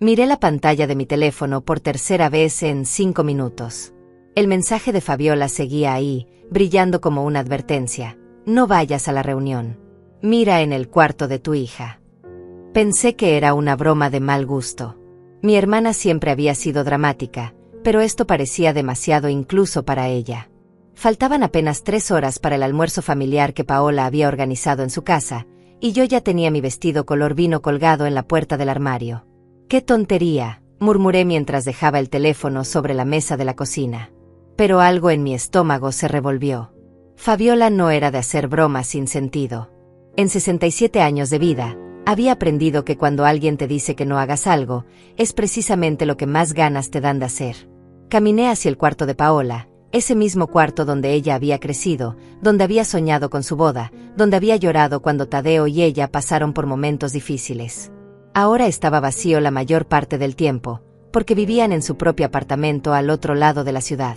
Miré la pantalla de mi teléfono por tercera vez en 5 minutos. El mensaje de Fabiola seguía ahí, brillando como una advertencia. No vayas a la reunión. Mira en el cuarto de tu hija. Pensé que era una broma de mal gusto. Mi hermana siempre había sido dramática, pero esto parecía demasiado incluso para ella. Faltaban apenas 3 horas para el almuerzo familiar que Paola había organizado en su casa, y yo ya tenía mi vestido color vino colgado en la puerta del armario. ¡Qué tontería!, murmuré mientras dejaba el teléfono sobre la mesa de la cocina. Pero algo en mi estómago se revolvió. Fabiola no era de hacer bromas sin sentido. En 67 años de vida, había aprendido que cuando alguien te dice que no hagas algo, es precisamente lo que más ganas te dan de hacer. Caminé hacia el cuarto de Paola, ese mismo cuarto donde ella había crecido, donde había soñado con su boda, donde había llorado cuando Tadeo y ella pasaron por momentos difíciles. Ahora estaba vacío la mayor parte del tiempo, porque vivían en su propio apartamento al otro lado de la ciudad.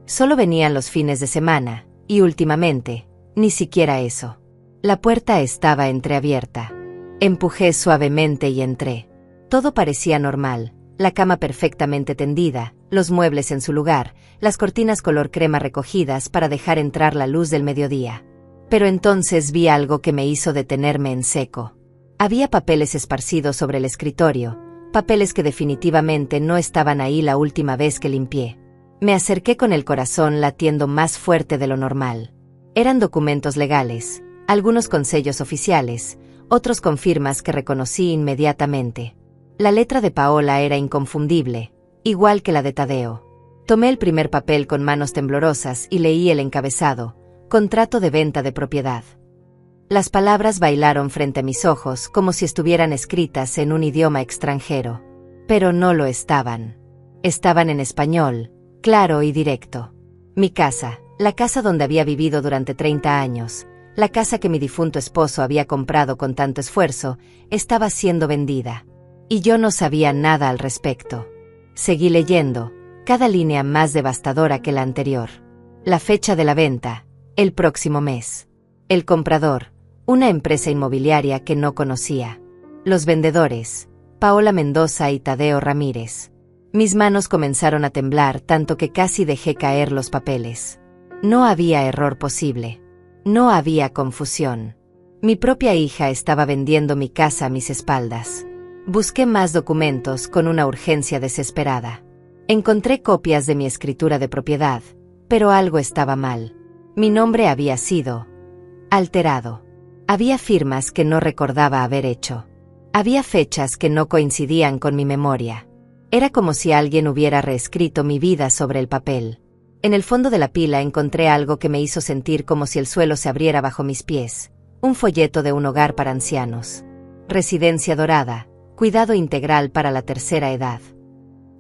Solo venían los fines de semana, y últimamente, ni siquiera eso. La puerta estaba entreabierta. Empujé suavemente y entré. Todo parecía normal, la cama perfectamente tendida, los muebles en su lugar, las cortinas color crema recogidas para dejar entrar la luz del mediodía. Pero entonces vi algo que me hizo detenerme en seco. Había papeles esparcidos sobre el escritorio, papeles que definitivamente no estaban ahí la última vez que limpié. Me acerqué con el corazón latiendo más fuerte de lo normal. Eran documentos legales, algunos con sellos oficiales, otros con firmas que reconocí inmediatamente. La letra de Paola era inconfundible, igual que la de Tadeo. Tomé el primer papel con manos temblorosas y leí el encabezado: contrato de venta de propiedad. Las palabras bailaron frente a mis ojos como si estuvieran escritas en un idioma extranjero. Pero no lo estaban. Estaban en español, claro y directo. Mi casa, la casa donde había vivido durante 30 años, la casa que mi difunto esposo había comprado con tanto esfuerzo, estaba siendo vendida. Y yo no sabía nada al respecto. Seguí leyendo, cada línea más devastadora que la anterior. La fecha de la venta: el próximo mes. El comprador: una empresa inmobiliaria que no conocía. Los vendedores: Paola Mendoza y Tadeo Ramírez. Mis manos comenzaron a temblar tanto que casi dejé caer los papeles. No había error posible. No había confusión. Mi propia hija estaba vendiendo mi casa a mis espaldas. Busqué más documentos con una urgencia desesperada. Encontré copias de mi escritura de propiedad, pero algo estaba mal. Mi nombre había sido alterado. Había firmas que no recordaba haber hecho. Había fechas que no coincidían con mi memoria. Era como si alguien hubiera reescrito mi vida sobre el papel. En el fondo de la pila encontré algo que me hizo sentir como si el suelo se abriera bajo mis pies. Un folleto de un hogar para ancianos. Residencia Dorada, cuidado integral para la tercera edad.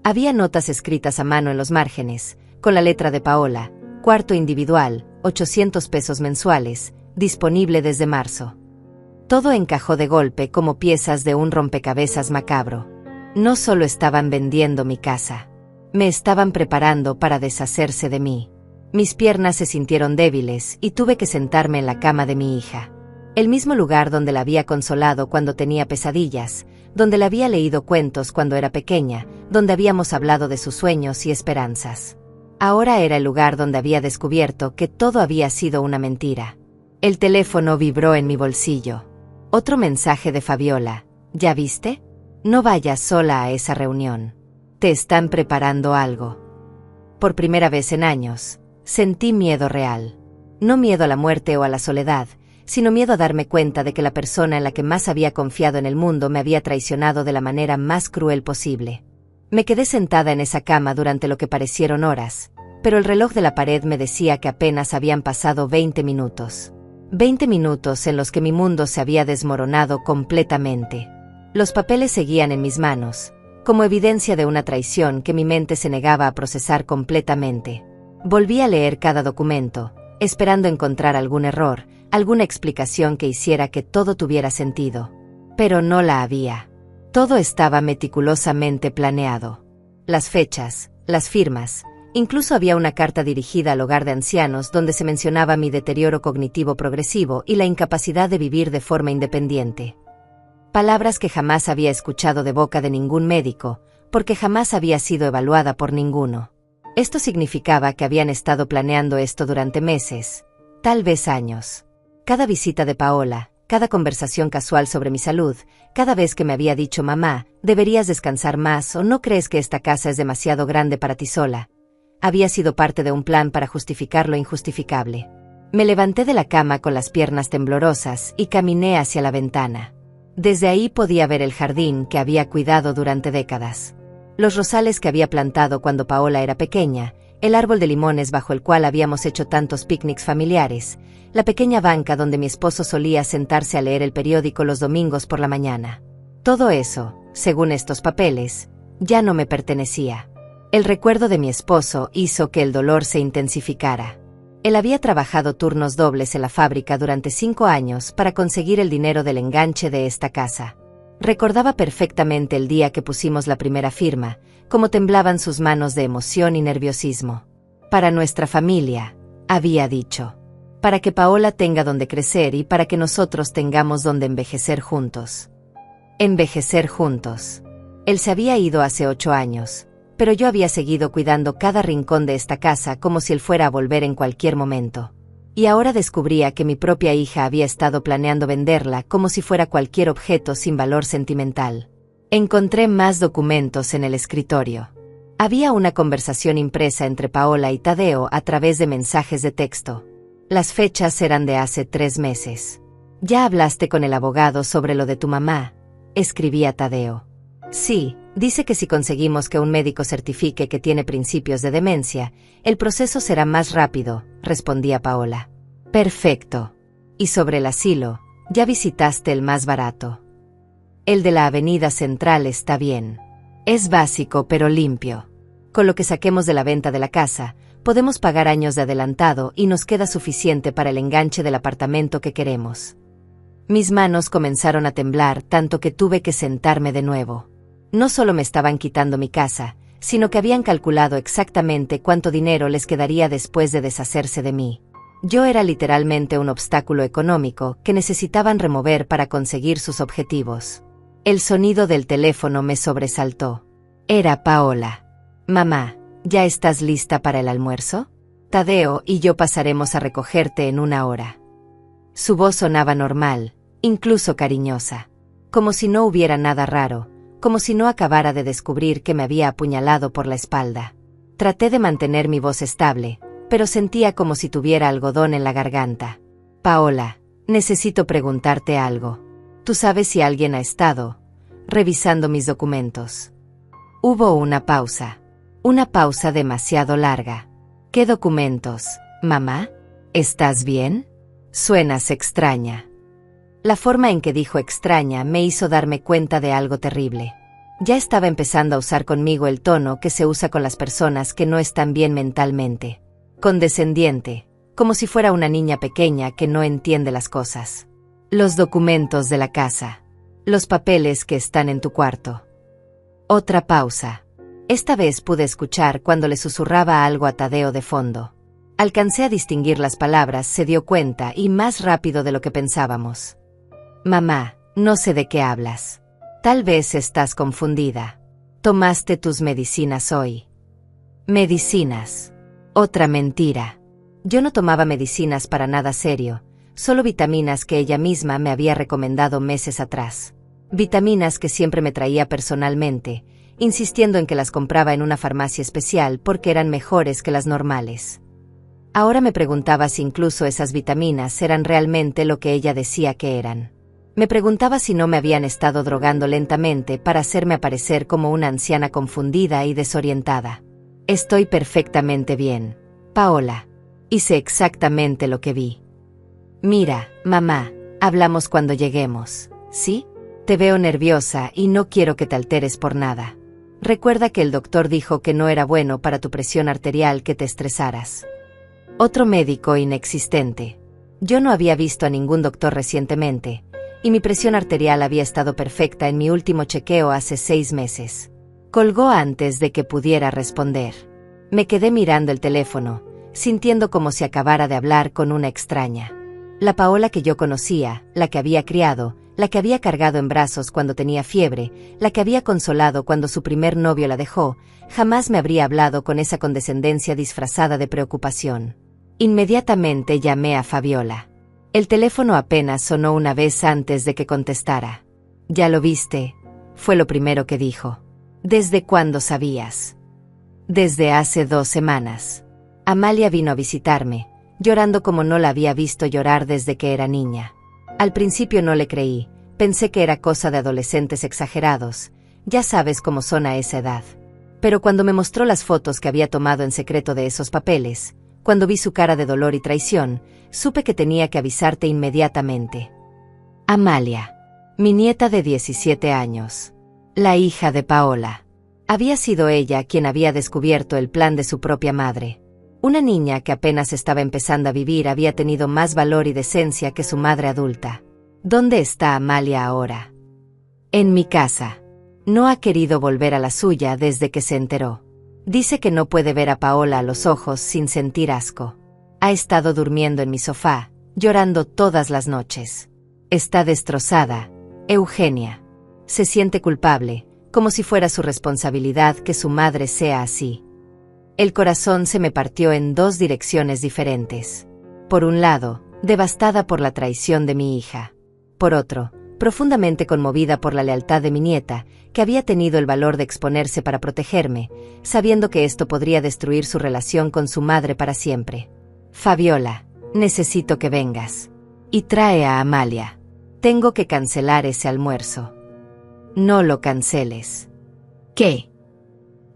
Había notas escritas a mano en los márgenes, con la letra de Paola: cuarto individual, 800 pesos mensuales, disponible desde marzo. Todo encajó de golpe como piezas de un rompecabezas macabro. No solo estaban vendiendo mi casa. Me estaban preparando para deshacerse de mí. Mis piernas se sintieron débiles y tuve que sentarme en la cama de mi hija. El mismo lugar donde la había consolado cuando tenía pesadillas, donde le había leído cuentos cuando era pequeña, donde habíamos hablado de sus sueños y esperanzas. Ahora era el lugar donde había descubierto que todo había sido una mentira. El teléfono vibró en mi bolsillo. Otro mensaje de Fabiola: ¿ya viste? No vayas sola a esa reunión. Te están preparando algo. Por primera vez en años, sentí miedo real. No miedo a la muerte o a la soledad, sino miedo a darme cuenta de que la persona en la que más había confiado en el mundo me había traicionado de la manera más cruel posible. Me quedé sentada en esa cama durante lo que parecieron horas, pero el reloj de la pared me decía que apenas habían pasado 20 minutos. 20 minutos en los que mi mundo se había desmoronado completamente. Los papeles seguían en mis manos, como evidencia de una traición que mi mente se negaba a procesar completamente. Volví a leer cada documento, esperando encontrar algún error, alguna explicación que hiciera que todo tuviera sentido. Pero no la había. Todo estaba meticulosamente planeado. Las fechas, las firmas, incluso había una carta dirigida al hogar de ancianos donde se mencionaba mi deterioro cognitivo progresivo y la incapacidad de vivir de forma independiente. Palabras que jamás había escuchado de boca de ningún médico, porque jamás había sido evaluada por ninguno. Esto significaba que habían estado planeando esto durante meses, tal vez años. Cada visita de Paola, cada conversación casual sobre mi salud, cada vez que me había dicho mamá, deberías descansar más o no crees que esta casa es demasiado grande para ti sola, había sido parte de un plan para justificar lo injustificable. Me levanté de la cama con las piernas temblorosas y caminé hacia la ventana. Desde ahí podía ver el jardín que había cuidado durante décadas. Los rosales que había plantado cuando Paola era pequeña, el árbol de limones bajo el cual habíamos hecho tantos picnics familiares, la pequeña banca donde mi esposo solía sentarse a leer el periódico los domingos por la mañana. Todo eso, según estos papeles, ya no me pertenecía. El recuerdo de mi esposo hizo que el dolor se intensificara. Él había trabajado turnos dobles en la fábrica durante 5 años para conseguir el dinero del enganche de esta casa. Recordaba perfectamente el día que pusimos la primera firma, cómo temblaban sus manos de emoción y nerviosismo. Para nuestra familia, había dicho. Para que Paola tenga donde crecer y para que nosotros tengamos donde envejecer juntos. Envejecer juntos. Él se había ido hace 8 años, pero yo había seguido cuidando cada rincón de esta casa como si él fuera a volver en cualquier momento. Y ahora descubría que mi propia hija había estado planeando venderla como si fuera cualquier objeto sin valor sentimental. Encontré más documentos en el escritorio. Había una conversación impresa entre Paola y Tadeo a través de mensajes de texto. Las fechas eran de hace 3 meses. «¿Ya hablaste con el abogado sobre lo de tu mamá?», escribía Tadeo. «Sí, dice que si conseguimos que un médico certifique que tiene principios de demencia, el proceso será más rápido», respondía Paola. «Perfecto. Y sobre el asilo, ¿ya visitaste el más barato?» «El de la Avenida Central está bien. Es básico pero limpio. Con lo que saquemos de la venta de la casa, podemos pagar años de adelantado y nos queda suficiente para el enganche del apartamento que queremos». Mis manos comenzaron a temblar tanto que tuve que sentarme de nuevo. No solo me estaban quitando mi casa, sino que habían calculado exactamente cuánto dinero les quedaría después de deshacerse de mí. Yo era literalmente un obstáculo económico que necesitaban remover para conseguir sus objetivos. El sonido del teléfono me sobresaltó. Era Paola. «Mamá, ¿ya estás lista para el almuerzo? Tadeo y yo pasaremos a recogerte en 1 hora». Su voz sonaba normal, incluso cariñosa. Como si no hubiera nada raro, como si no acabara de descubrir que me había apuñalado por la espalda. Traté de mantener mi voz estable, pero sentía como si tuviera algodón en la garganta. «Paola, necesito preguntarte algo. ¿Tú sabes si alguien ha estado revisando mis documentos?» Hubo una pausa demasiado larga. «¿Qué documentos, mamá? ¿Estás bien? Suenas extraña». La forma en que dijo extraña me hizo darme cuenta de algo terrible. Ya estaba empezando a usar conmigo el tono que se usa con las personas que no están bien mentalmente. Condescendiente, como si fuera una niña pequeña que no entiende las cosas. «Los documentos de la casa. Los papeles que están en tu cuarto». Otra pausa. Esta vez pude escuchar cuando le susurraba algo a Tadeo de fondo. Alcancé a distinguir las palabras, se dio cuenta y más rápido de lo que pensábamos. «Mamá, no sé de qué hablas. Tal vez estás confundida. ¿Tomaste tus medicinas hoy?» «Medicinas». Otra mentira. Yo no tomaba medicinas para nada serio, solo vitaminas que ella misma me había recomendado meses atrás. Vitaminas que siempre me traía personalmente, insistiendo en que las compraba en una farmacia especial porque eran mejores que las normales. Ahora me preguntaba si incluso esas vitaminas eran realmente lo que ella decía que eran. Me preguntaba si no me habían estado drogando lentamente para hacerme aparecer como una anciana confundida y desorientada. «Estoy perfectamente bien, Paola. Hice exactamente lo que vi. Mira, mamá, hablamos cuando lleguemos, ¿sí? Te veo nerviosa y no quiero que te alteres por nada. Recuerda que el doctor dijo que no era bueno para tu presión arterial que te estresaras». Otro médico inexistente. Yo no había visto a ningún doctor recientemente, y mi presión arterial había estado perfecta en mi último chequeo hace 6 meses. Colgó antes de que pudiera responder. Me quedé mirando el teléfono, sintiendo como si acabara de hablar con una extraña. La Paola que yo conocía, la que había criado, la que había cargado en brazos cuando tenía fiebre, la que había consolado cuando su primer novio la dejó, jamás me habría hablado con esa condescendencia disfrazada de preocupación. Inmediatamente llamé a Fabiola. El teléfono apenas sonó una vez antes de que contestara. «¿Ya lo viste?», fue lo primero que dijo. «¿Desde cuándo sabías?». «Desde hace 2 semanas. Amalia vino a visitarme, llorando como no la había visto llorar desde que era niña. Al principio no le creí, pensé que era cosa de adolescentes exagerados, ya sabes cómo son a esa edad. Pero cuando me mostró las fotos que había tomado en secreto de esos papeles, cuando vi su cara de dolor y traición, supe que tenía que avisarte inmediatamente. Amalia, mi nieta de 17 años, la hija de Paola. Había sido ella quien había descubierto el plan de su propia madre. Una niña que apenas estaba empezando a vivir había tenido más valor y decencia que su madre adulta. ¿Dónde está Amalia ahora? En mi casa. No ha querido volver a la suya desde que se enteró. Dice que no puede ver a Paola a los ojos sin sentir asco. Ha estado durmiendo en mi sofá, llorando todas las noches. Está destrozada, Eugenia. Se siente culpable, como si fuera su responsabilidad que su madre sea así. El corazón se me partió en 2 direcciones diferentes. Por un lado, devastada por la traición de mi hija. Por otro, profundamente conmovida por la lealtad de mi nieta, que había tenido el valor de exponerse para protegerme, sabiendo que esto podría destruir su relación con su madre para siempre. Fabiola, necesito que vengas. Y trae a Amalia. Tengo que cancelar ese almuerzo. No lo canceles. ¿Qué?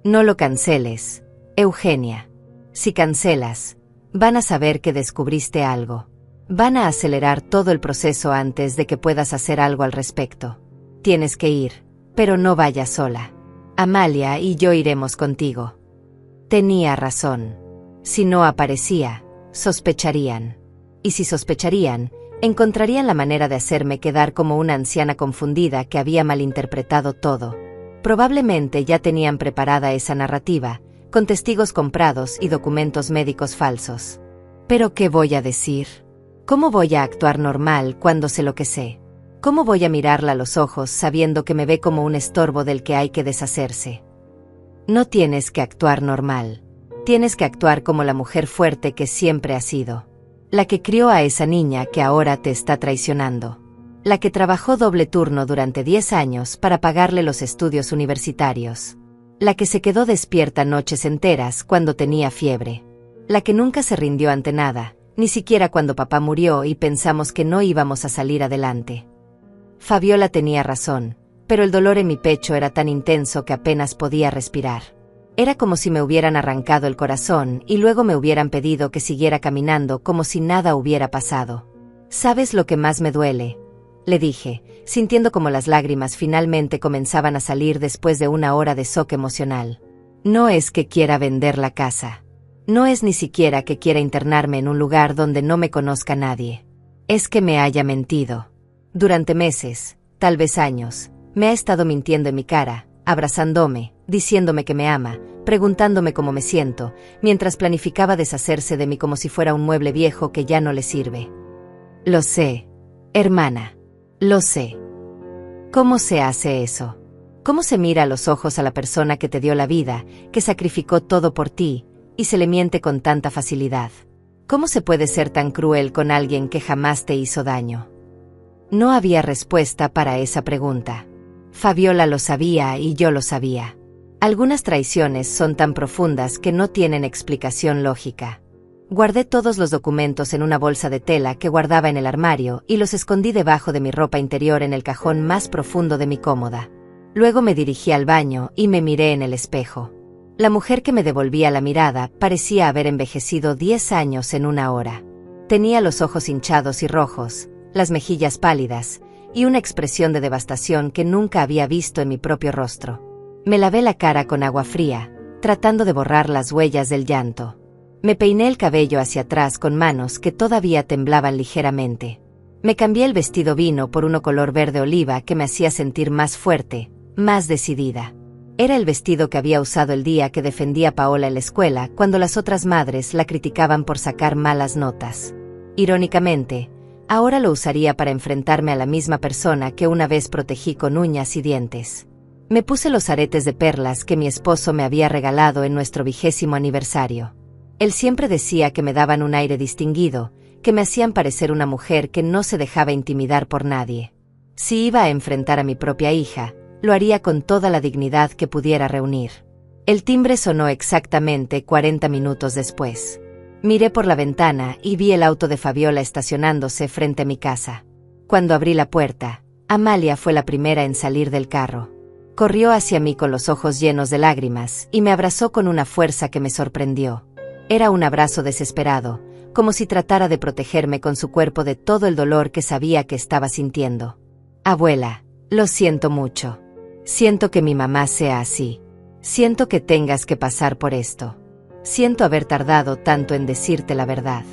No lo canceles, Eugenia. Si cancelas, van a saber que descubriste algo. Van a acelerar todo el proceso antes de que puedas hacer algo al respecto. Tienes que ir, pero no vayas sola. Amalia y yo iremos contigo. Tenía razón. Si no aparecía, sospecharían. Y si sospecharían, encontrarían la manera de hacerme quedar como una anciana confundida que había malinterpretado todo. Probablemente ya tenían preparada esa narrativa, con testigos comprados y documentos médicos falsos. ¿Pero qué voy a decir? ¿Cómo voy a actuar normal cuando sé lo que sé? ¿Cómo voy a mirarla a los ojos sabiendo que me ve como un estorbo del que hay que deshacerse? No tienes que actuar normal. Tienes que actuar como la mujer fuerte que siempre has sido. La que crió a esa niña que ahora te está traicionando. La que trabajó doble turno durante 10 años para pagarle los estudios universitarios. La que se quedó despierta noches enteras cuando tenía fiebre. La que nunca se rindió ante nada, ni siquiera cuando papá murió y pensamos que no íbamos a salir adelante. Fabiola tenía razón, pero el dolor en mi pecho era tan intenso que apenas podía respirar. Era como si me hubieran arrancado el corazón y luego me hubieran pedido que siguiera caminando como si nada hubiera pasado. ¿Sabes lo que más me duele?, le dije, sintiendo como las lágrimas finalmente comenzaban a salir después de una hora de shock emocional. No es que quiera vender la casa. No es ni siquiera que quiera internarme en un lugar donde no me conozca nadie. Es que me haya mentido. Durante meses, tal vez años, me ha estado mintiendo en mi cara, abrazándome, diciéndome que me ama, preguntándome cómo me siento, mientras planificaba deshacerse de mí como si fuera un mueble viejo que ya no le sirve. Lo sé, hermana. Lo sé. ¿Cómo se hace eso? ¿Cómo se mira a los ojos a la persona que te dio la vida, que sacrificó todo por ti, y se le miente con tanta facilidad? ¿Cómo se puede ser tan cruel con alguien que jamás te hizo daño? No había respuesta para esa pregunta. Fabiola lo sabía y yo lo sabía. Algunas traiciones son tan profundas que no tienen explicación lógica. Guardé todos los documentos en una bolsa de tela que guardaba en el armario y los escondí debajo de mi ropa interior en el cajón más profundo de mi cómoda. Luego me dirigí al baño y me miré en el espejo. La mujer que me devolvía la mirada parecía haber envejecido 10 años en una hora. Tenía los ojos hinchados y rojos, las mejillas pálidas, y una expresión de devastación que nunca había visto en mi propio rostro. Me lavé la cara con agua fría, tratando de borrar las huellas del llanto. Me peiné el cabello hacia atrás con manos que todavía temblaban ligeramente. Me cambié el vestido vino por uno color verde oliva que me hacía sentir más fuerte, más decidida. Era el vestido que había usado el día que defendía a Paola en la escuela cuando las otras madres la criticaban por sacar malas notas. Irónicamente, Ahora lo usaría para enfrentarme a la misma persona que una vez protegí con uñas y dientes. Me puse los aretes de perlas que mi esposo me había regalado en nuestro 20º aniversario. Él siempre decía que me daban un aire distinguido, que me hacían parecer una mujer que no se dejaba intimidar por nadie. Si iba a enfrentar a mi propia hija, lo haría con toda la dignidad que pudiera reunir. El timbre sonó exactamente 40 minutos después. Miré por la ventana y vi el auto de Fabiola estacionándose frente a mi casa. Cuando abrí la puerta, Amalia fue la primera en salir del carro. Corrió hacia mí con los ojos llenos de lágrimas y me abrazó con una fuerza que me sorprendió. Era un abrazo desesperado, como si tratara de protegerme con su cuerpo de todo el dolor que sabía que estaba sintiendo. Abuela, lo siento mucho. Siento que mi mamá sea así. Siento que tengas que pasar por esto. Siento haber tardado tanto en decirte la verdad.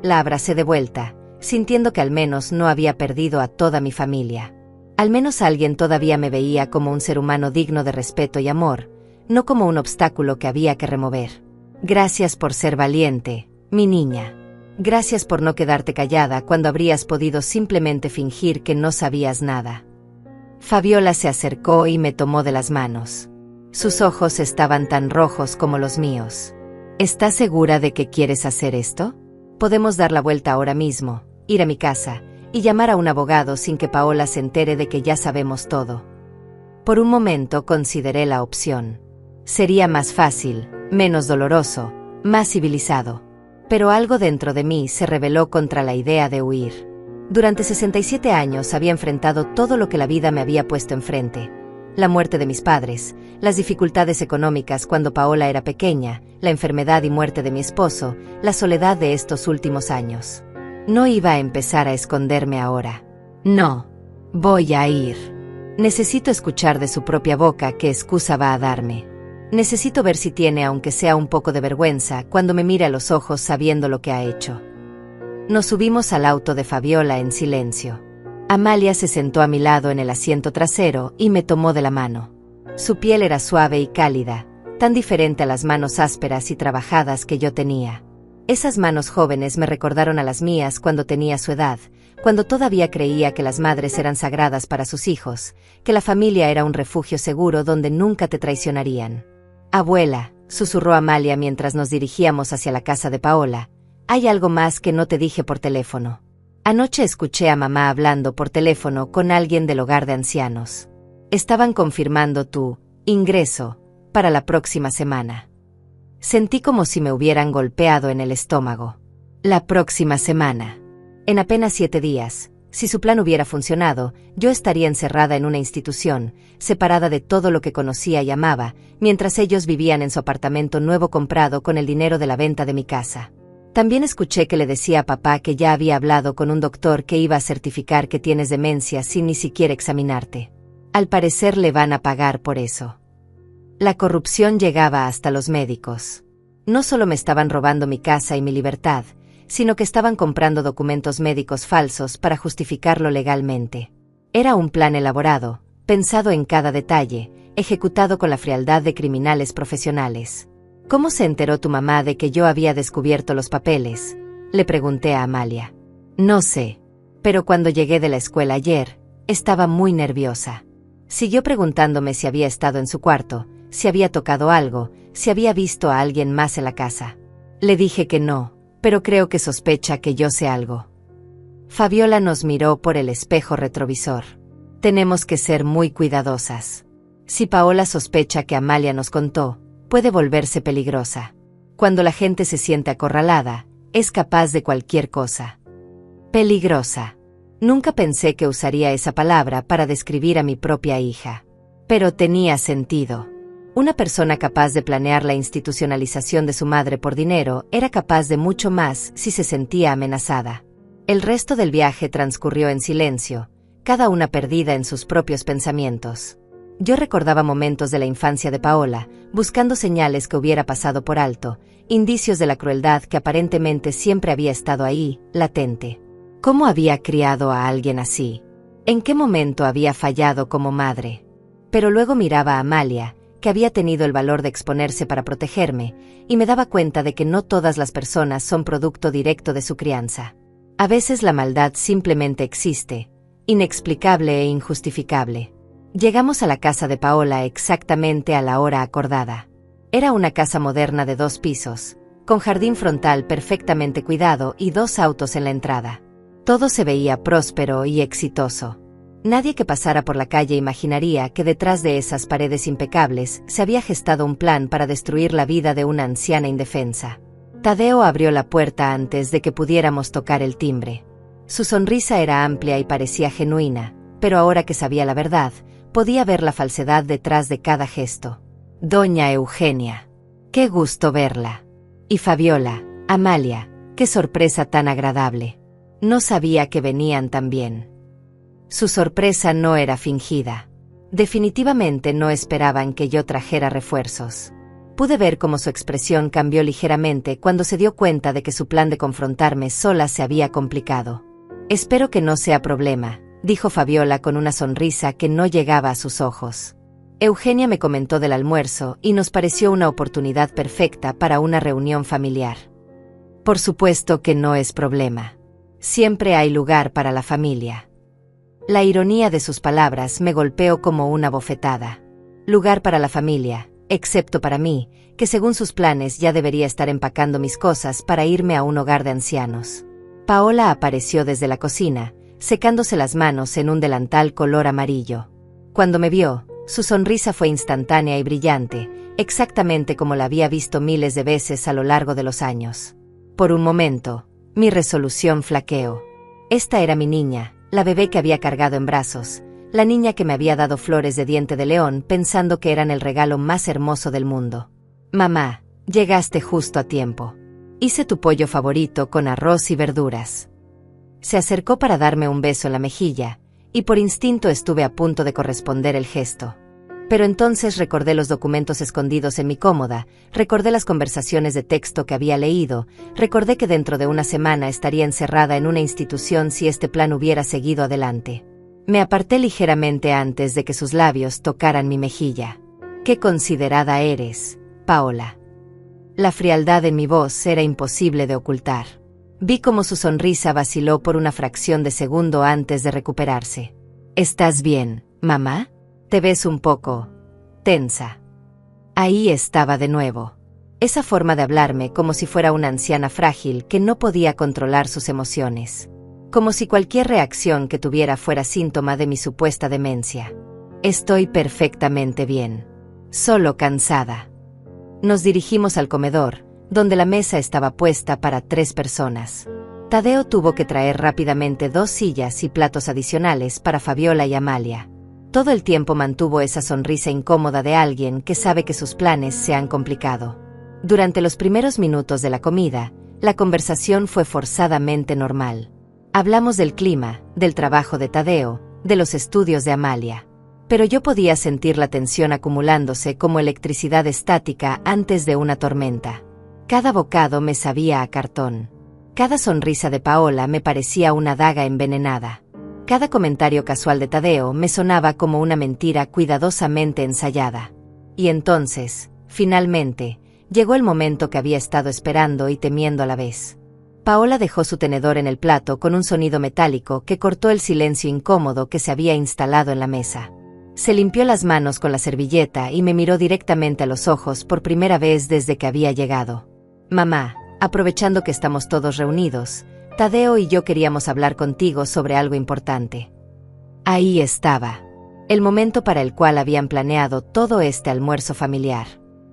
La abracé de vuelta, sintiendo que al menos no había perdido a toda mi familia. Al menos alguien todavía me veía como un ser humano digno de respeto y amor, no como un obstáculo que había que remover. Gracias por ser valiente, mi niña. Gracias por no quedarte callada cuando habrías podido simplemente fingir que no sabías nada. Fabiola se acercó y me tomó de las manos. Sus ojos estaban tan rojos como los míos. ¿Estás segura de que quieres hacer esto? Podemos dar la vuelta ahora mismo, ir a mi casa, y llamar a un abogado sin que Paola se entere de que ya sabemos todo. Por un momento consideré la opción. Sería más fácil, menos doloroso, más civilizado. Pero algo dentro de mí se rebeló contra la idea de huir. Durante 67 años había enfrentado todo lo que la vida me había puesto enfrente. La muerte de mis padres, las dificultades económicas cuando Paola era pequeña, la enfermedad y muerte de mi esposo, la soledad de estos últimos años. No iba a empezar a esconderme ahora. No. Voy a ir. Necesito escuchar de su propia boca qué excusa va a darme. Necesito ver si tiene aunque sea un poco de vergüenza cuando me mire a los ojos sabiendo lo que ha hecho. Nos subimos al auto de Fabiola en silencio. Amalia se sentó a mi lado en el asiento trasero y me tomó de la mano. Su piel era suave y cálida, tan diferente a las manos ásperas y trabajadas que yo tenía. Esas manos jóvenes me recordaron a las mías cuando tenía su edad, cuando todavía creía que las madres eran sagradas para sus hijos, que la familia era un refugio seguro donde nunca te traicionarían. Abuela, susurró Amalia mientras nos dirigíamos hacia la casa de Paola, hay algo más que no te dije por teléfono. Anoche escuché a mamá hablando por teléfono con alguien del hogar de ancianos. Estaban confirmando tu ingreso para la próxima semana. Sentí como si me hubieran golpeado en el estómago. La próxima semana. En apenas 7 días, si su plan hubiera funcionado, yo estaría encerrada en una institución, separada de todo lo que conocía y amaba, mientras ellos vivían en su apartamento nuevo comprado con el dinero de la venta de mi casa. También escuché que le decía a papá que ya había hablado con un doctor que iba a certificar que tienes demencia sin ni siquiera examinarte. Al parecer le van a pagar por eso. La corrupción llegaba hasta los médicos. No solo me estaban robando mi casa y mi libertad, sino que estaban comprando documentos médicos falsos para justificarlo legalmente. Era un plan elaborado, pensado en cada detalle, ejecutado con la frialdad de criminales profesionales. ¿Cómo se enteró tu mamá de que yo había descubierto los papeles?, le pregunté a Amalia. No sé, pero cuando llegué de la escuela ayer, estaba muy nerviosa. Siguió preguntándome si había estado en su cuarto, si había tocado algo, si había visto a alguien más en la casa. Le dije que no, pero creo que sospecha que yo sé algo. Fabiola nos miró por el espejo retrovisor. Tenemos que ser muy cuidadosas. Si Paola sospecha que Amalia nos contó, puede volverse peligrosa. Cuando la gente se siente acorralada, es capaz de cualquier cosa. Peligrosa. Nunca pensé que usaría esa palabra para describir a mi propia hija. Pero tenía sentido. Una persona capaz de planear la institucionalización de su madre por dinero era capaz de mucho más si se sentía amenazada. El resto del viaje transcurrió en silencio, cada una perdida en sus propios pensamientos. Yo recordaba momentos de la infancia de Paola, buscando señales que hubiera pasado por alto, indicios de la crueldad que aparentemente siempre había estado ahí, latente. ¿Cómo había criado a alguien así? ¿En qué momento había fallado como madre? Pero luego miraba a Amalia, que había tenido el valor de exponerse para protegerme, y me daba cuenta de que no todas las personas son producto directo de su crianza. A veces la maldad simplemente existe, inexplicable e injustificable. Llegamos a la casa de Paola exactamente a la hora acordada. Era una casa moderna de 2 pisos, con jardín frontal perfectamente cuidado y 2 autos en la entrada. Todo se veía próspero y exitoso. Nadie que pasara por la calle imaginaría que detrás de esas paredes impecables se había gestado un plan para destruir la vida de una anciana indefensa. Tadeo abrió la puerta antes de que pudiéramos tocar el timbre. Su sonrisa era amplia y parecía genuina, pero ahora que sabía la verdad, podía ver la falsedad detrás de cada gesto. Doña Eugenia. Qué gusto verla. Y Fabiola, Amalia, qué sorpresa tan agradable. No sabía que venían tan bien. Su sorpresa no era fingida. Definitivamente no esperaban que yo trajera refuerzos. Pude ver cómo su expresión cambió ligeramente cuando se dio cuenta de que su plan de confrontarme sola se había complicado. Espero que no sea problema, dijo Fabiola con una sonrisa que no llegaba a sus ojos. Eugenia me comentó del almuerzo y nos pareció una oportunidad perfecta para una reunión familiar. Por supuesto que no es problema. Siempre hay lugar para la familia. La ironía de sus palabras me golpeó como una bofetada. Lugar para la familia, excepto para mí, que según sus planes ya debería estar empacando mis cosas para irme a un hogar de ancianos. Paola apareció desde la cocina, secándose las manos en un delantal color amarillo. Cuando me vio, su sonrisa fue instantánea y brillante, exactamente como la había visto miles de veces a lo largo de los años. Por un momento, mi resolución flaqueó. Esta era mi niña, la bebé que había cargado en brazos, la niña que me había dado flores de diente de león pensando que eran el regalo más hermoso del mundo. Mamá, llegaste justo a tiempo. Hice tu pollo favorito con arroz y verduras. Se acercó para darme un beso en la mejilla, y por instinto estuve a punto de corresponder el gesto. Pero entonces recordé los documentos escondidos en mi cómoda, recordé las conversaciones de texto que había leído, recordé que dentro de una semana estaría encerrada en una institución si este plan hubiera seguido adelante. Me aparté ligeramente antes de que sus labios tocaran mi mejilla. «Qué considerada eres, Paola». La frialdad en mi voz era imposible de ocultar. Vi cómo su sonrisa vaciló por una fracción de segundo antes de recuperarse. «¿Estás bien, mamá? Te ves un poco tensa». Ahí estaba de nuevo. Esa forma de hablarme como si fuera una anciana frágil que no podía controlar sus emociones. Como si cualquier reacción que tuviera fuera síntoma de mi supuesta demencia. «Estoy perfectamente bien. Solo cansada». Nos dirigimos al comedor, donde la mesa estaba puesta para 3 personas. Tadeo tuvo que traer rápidamente 2 sillas y platos adicionales para Fabiola y Amalia. Todo el tiempo mantuvo esa sonrisa incómoda de alguien que sabe que sus planes se han complicado. Durante los primeros minutos de la comida, la conversación fue forzadamente normal. Hablamos del clima, del trabajo de Tadeo, de los estudios de Amalia. Pero yo podía sentir la tensión acumulándose como electricidad estática antes de una tormenta. Cada bocado me sabía a cartón. Cada sonrisa de Paola me parecía una daga envenenada. Cada comentario casual de Tadeo me sonaba como una mentira cuidadosamente ensayada. Y entonces, finalmente, llegó el momento que había estado esperando y temiendo a la vez. Paola dejó su tenedor en el plato con un sonido metálico que cortó el silencio incómodo que se había instalado en la mesa. Se limpió las manos con la servilleta y me miró directamente a los ojos por primera vez desde que había llegado. «Mamá, aprovechando que estamos todos reunidos, Tadeo y yo queríamos hablar contigo sobre algo importante». Ahí estaba. El momento para el cual habían planeado todo este almuerzo familiar.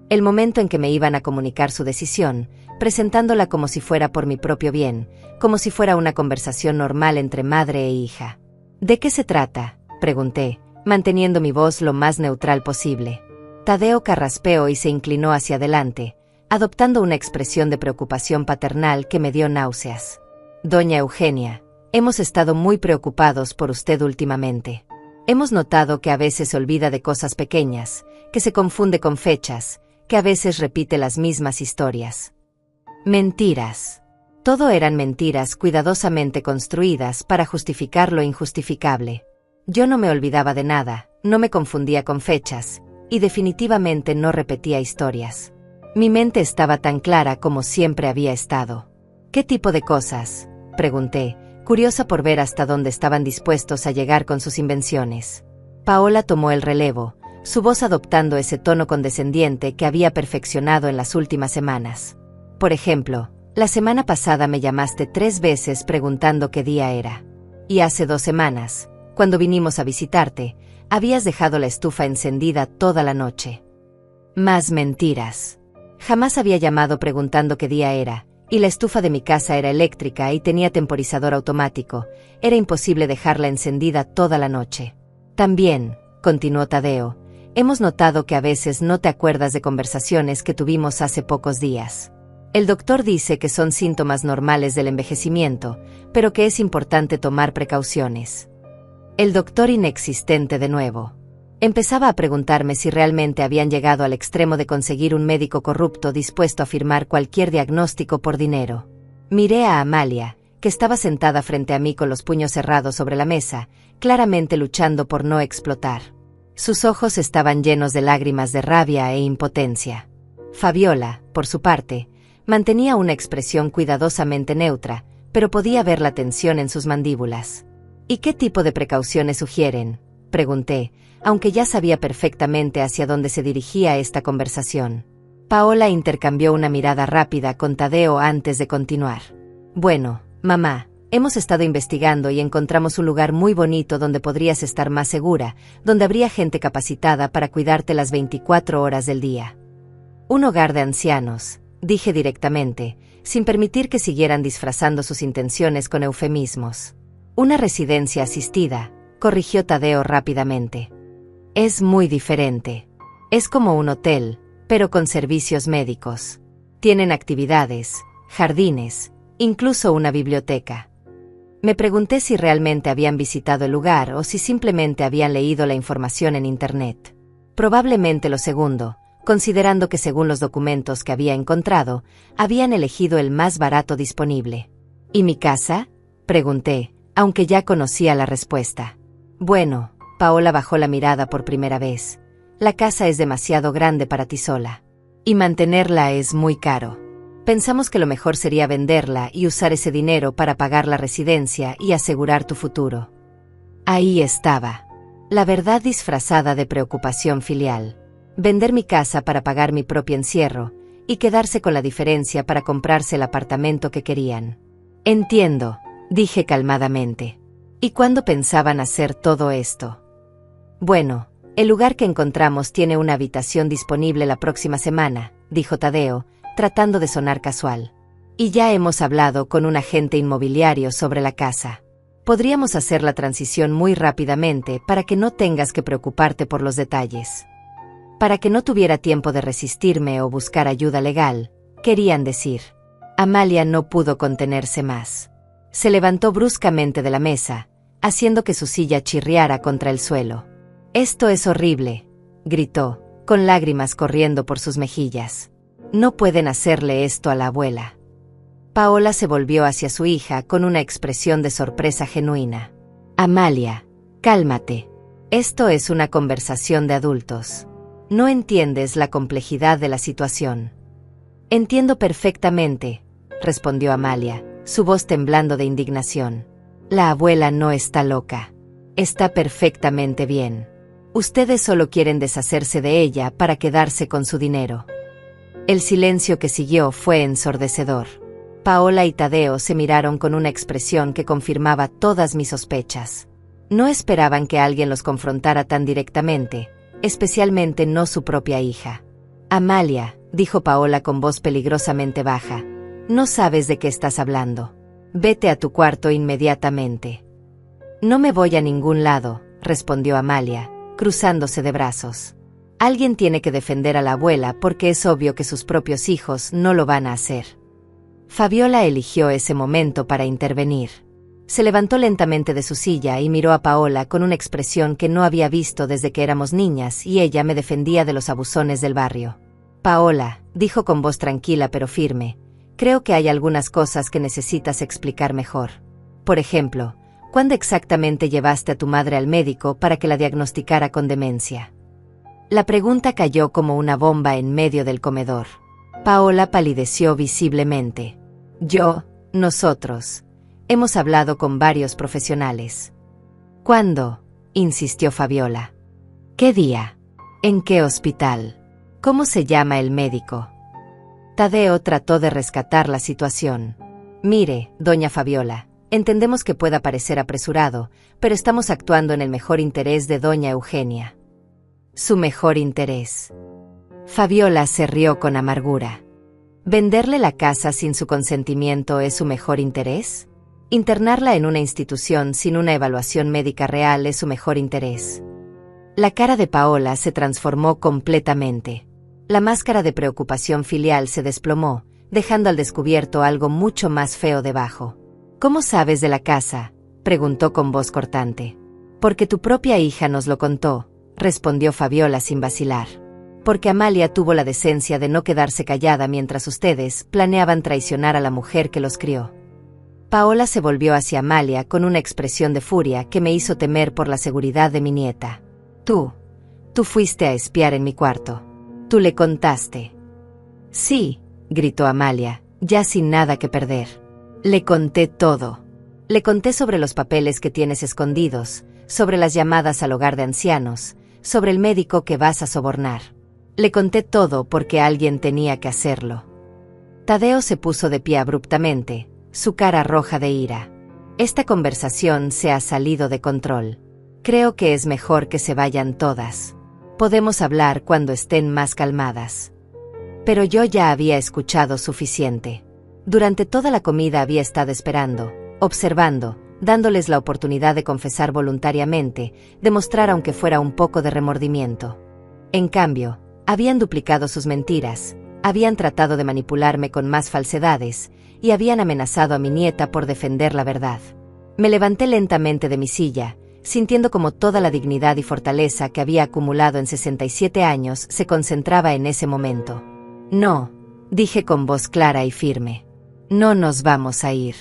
El momento en que me iban a comunicar su decisión, presentándola como si fuera por mi propio bien, como si fuera una conversación normal entre madre e hija. «¿De qué se trata?», pregunté, manteniendo mi voz lo más neutral posible. Tadeo carraspeó y se inclinó hacia adelante, adoptando una expresión de preocupación paternal que me dio náuseas. «Doña Eugenia, hemos estado muy preocupados por usted últimamente. Hemos notado que a veces se olvida de cosas pequeñas, que se confunde con fechas, que a veces repite las mismas historias». Mentiras. Todo eran mentiras cuidadosamente construidas para justificar lo injustificable. Yo no me olvidaba de nada, no me confundía con fechas, y definitivamente no repetía historias. Mi mente estaba tan clara como siempre había estado. «¿Qué tipo de cosas?», Pregunté, curiosa por ver hasta dónde estaban dispuestos a llegar con sus invenciones. Paola tomó el relevo, su voz adoptando ese tono condescendiente que había perfeccionado en las últimas semanas. Por ejemplo, la semana pasada me llamaste 3 veces preguntando qué día era. Y hace 2 semanas, cuando vinimos a visitarte, habías dejado la estufa encendida toda la noche. Más mentiras. Jamás había llamado preguntando qué día era, y la estufa de mi casa era eléctrica y tenía temporizador automático. Era imposible dejarla encendida toda la noche. También, continuó Tadeo, hemos notado que a veces no te acuerdas de conversaciones que tuvimos hace pocos días. El doctor dice que son síntomas normales del envejecimiento, pero que es importante tomar precauciones. El doctor inexistente de nuevo. Empezaba a preguntarme si realmente habían llegado al extremo de conseguir un médico corrupto dispuesto a firmar cualquier diagnóstico por dinero. Miré a Amalia, que estaba sentada frente a mí con los puños cerrados sobre la mesa, claramente luchando por no explotar. Sus ojos estaban llenos de lágrimas de rabia e impotencia. Fabiola, por su parte, mantenía una expresión cuidadosamente neutra, pero podía ver la tensión en sus mandíbulas. ¿Y qué tipo de precauciones sugieren?, pregunté, aunque ya sabía perfectamente hacia dónde se dirigía esta conversación. Paola intercambió una mirada rápida con Tadeo antes de continuar. Bueno, mamá, hemos estado investigando y encontramos un lugar muy bonito donde podrías estar más segura, donde habría gente capacitada para cuidarte las 24 horas del día. Un hogar de ancianos, dije directamente, sin permitir que siguieran disfrazando sus intenciones con eufemismos. Una residencia asistida, corrigió Tadeo rápidamente. Es muy diferente. Es como un hotel, pero con servicios médicos. Tienen actividades, jardines, incluso una biblioteca. Me pregunté si realmente habían visitado el lugar o si simplemente habían leído la información en Internet. Probablemente lo segundo, considerando que según los documentos que había encontrado, habían elegido el más barato disponible. ¿Y mi casa?, pregunté, aunque ya conocía la respuesta. Bueno, Paola bajó la mirada por primera vez. La casa es demasiado grande para ti sola. Y mantenerla es muy caro. Pensamos que lo mejor sería venderla y usar ese dinero para pagar la residencia y asegurar tu futuro. Ahí estaba. La verdad disfrazada de preocupación filial. Vender mi casa para pagar mi propio encierro, y quedarse con la diferencia para comprarse el apartamento que querían. Entiendo, dije calmadamente. ¿Y cuándo pensaban hacer todo esto? Bueno, el lugar que encontramos tiene una habitación disponible la próxima semana, dijo Tadeo, tratando de sonar casual. Y ya hemos hablado con un agente inmobiliario sobre la casa. Podríamos hacer la transición muy rápidamente para que no tengas que preocuparte por los detalles. Para que no tuviera tiempo de resistirme o buscar ayuda legal, querían decir. Amalia no pudo contenerse más. Se levantó bruscamente de la mesa, haciendo que su silla chirriara contra el suelo. «Esto es horrible», gritó, con lágrimas corriendo por sus mejillas. «No pueden hacerle esto a la abuela». Paola se volvió hacia su hija con una expresión de sorpresa genuina. «Amalia, cálmate. Esto es una conversación de adultos. No entiendes la complejidad de la situación». «Entiendo perfectamente», respondió Amalia, su voz temblando de indignación. «La abuela no está loca. Está perfectamente bien. Ustedes solo quieren deshacerse de ella para quedarse con su dinero». El silencio que siguió fue ensordecedor. Paola y Tadeo se miraron con una expresión que confirmaba todas mis sospechas. No esperaban que alguien los confrontara tan directamente, especialmente no su propia hija. «Amalia», dijo Paola con voz peligrosamente baja, «no sabes de qué estás hablando. Vete a tu cuarto inmediatamente». «No me voy a ningún lado», respondió Amalia, cruzándose de brazos. «Alguien tiene que defender a la abuela porque es obvio que sus propios hijos no lo van a hacer». Fabiola eligió ese momento para intervenir. Se levantó lentamente de su silla y miró a Paola con una expresión que no había visto desde que éramos niñas y ella me defendía de los abusones del barrio. «Paola», dijo con voz tranquila pero firme, «creo que hay algunas cosas que necesitas explicar mejor. Por ejemplo, ¿cuándo exactamente llevaste a tu madre al médico para que la diagnosticara con demencia?». La pregunta cayó como una bomba en medio del comedor. Paola palideció visiblemente. «Nosotros. Hemos hablado con varios profesionales. ¿Cuándo?, insistió Fabiola. ¿Qué día? ¿En qué hospital? ¿Cómo se llama el médico? Tadeo trató de rescatar la situación. Mire, doña Fabiola, entendemos que pueda parecer apresurado, pero estamos actuando en el mejor interés de doña Eugenia. ¿Su mejor interés? Fabiola se rió con amargura. ¿Venderle la casa sin su consentimiento es su mejor interés? ¿Internarla en una institución sin una evaluación médica real es su mejor interés? La cara de Paola se transformó completamente. La máscara de preocupación filial se desplomó, dejando al descubierto algo mucho más feo debajo. ¿Cómo sabes de la casa?, preguntó con voz cortante. Porque tu propia hija nos lo contó, respondió Fabiola sin vacilar. Porque Amalia tuvo la decencia de no quedarse callada mientras ustedes planeaban traicionar a la mujer que los crió. Paola se volvió hacia Amalia con una expresión de furia que me hizo temer por la seguridad de mi nieta. Tú fuiste a espiar en mi cuarto. Tú le contaste. Sí, gritó Amalia, ya sin nada que perder. Le conté todo. Le conté sobre los papeles que tienes escondidos, sobre las llamadas al hogar de ancianos, sobre el médico que vas a sobornar. Le conté todo porque alguien tenía que hacerlo. Tadeo se puso de pie abruptamente, su cara roja de ira. Esta conversación se ha salido de control. Creo que es mejor que se vayan todas. Podemos hablar cuando estén más calmadas. Pero yo ya había escuchado suficiente. Durante toda la comida había estado esperando, observando, dándoles la oportunidad de confesar voluntariamente, de mostrar aunque fuera un poco de remordimiento. En cambio, habían duplicado sus mentiras, habían tratado de manipularme con más falsedades, y habían amenazado a mi nieta por defender la verdad. Me levanté lentamente de mi silla, sintiendo como toda la dignidad y fortaleza que había acumulado en 67 años se concentraba en ese momento. No, dije con voz clara y firme. No nos vamos a ir.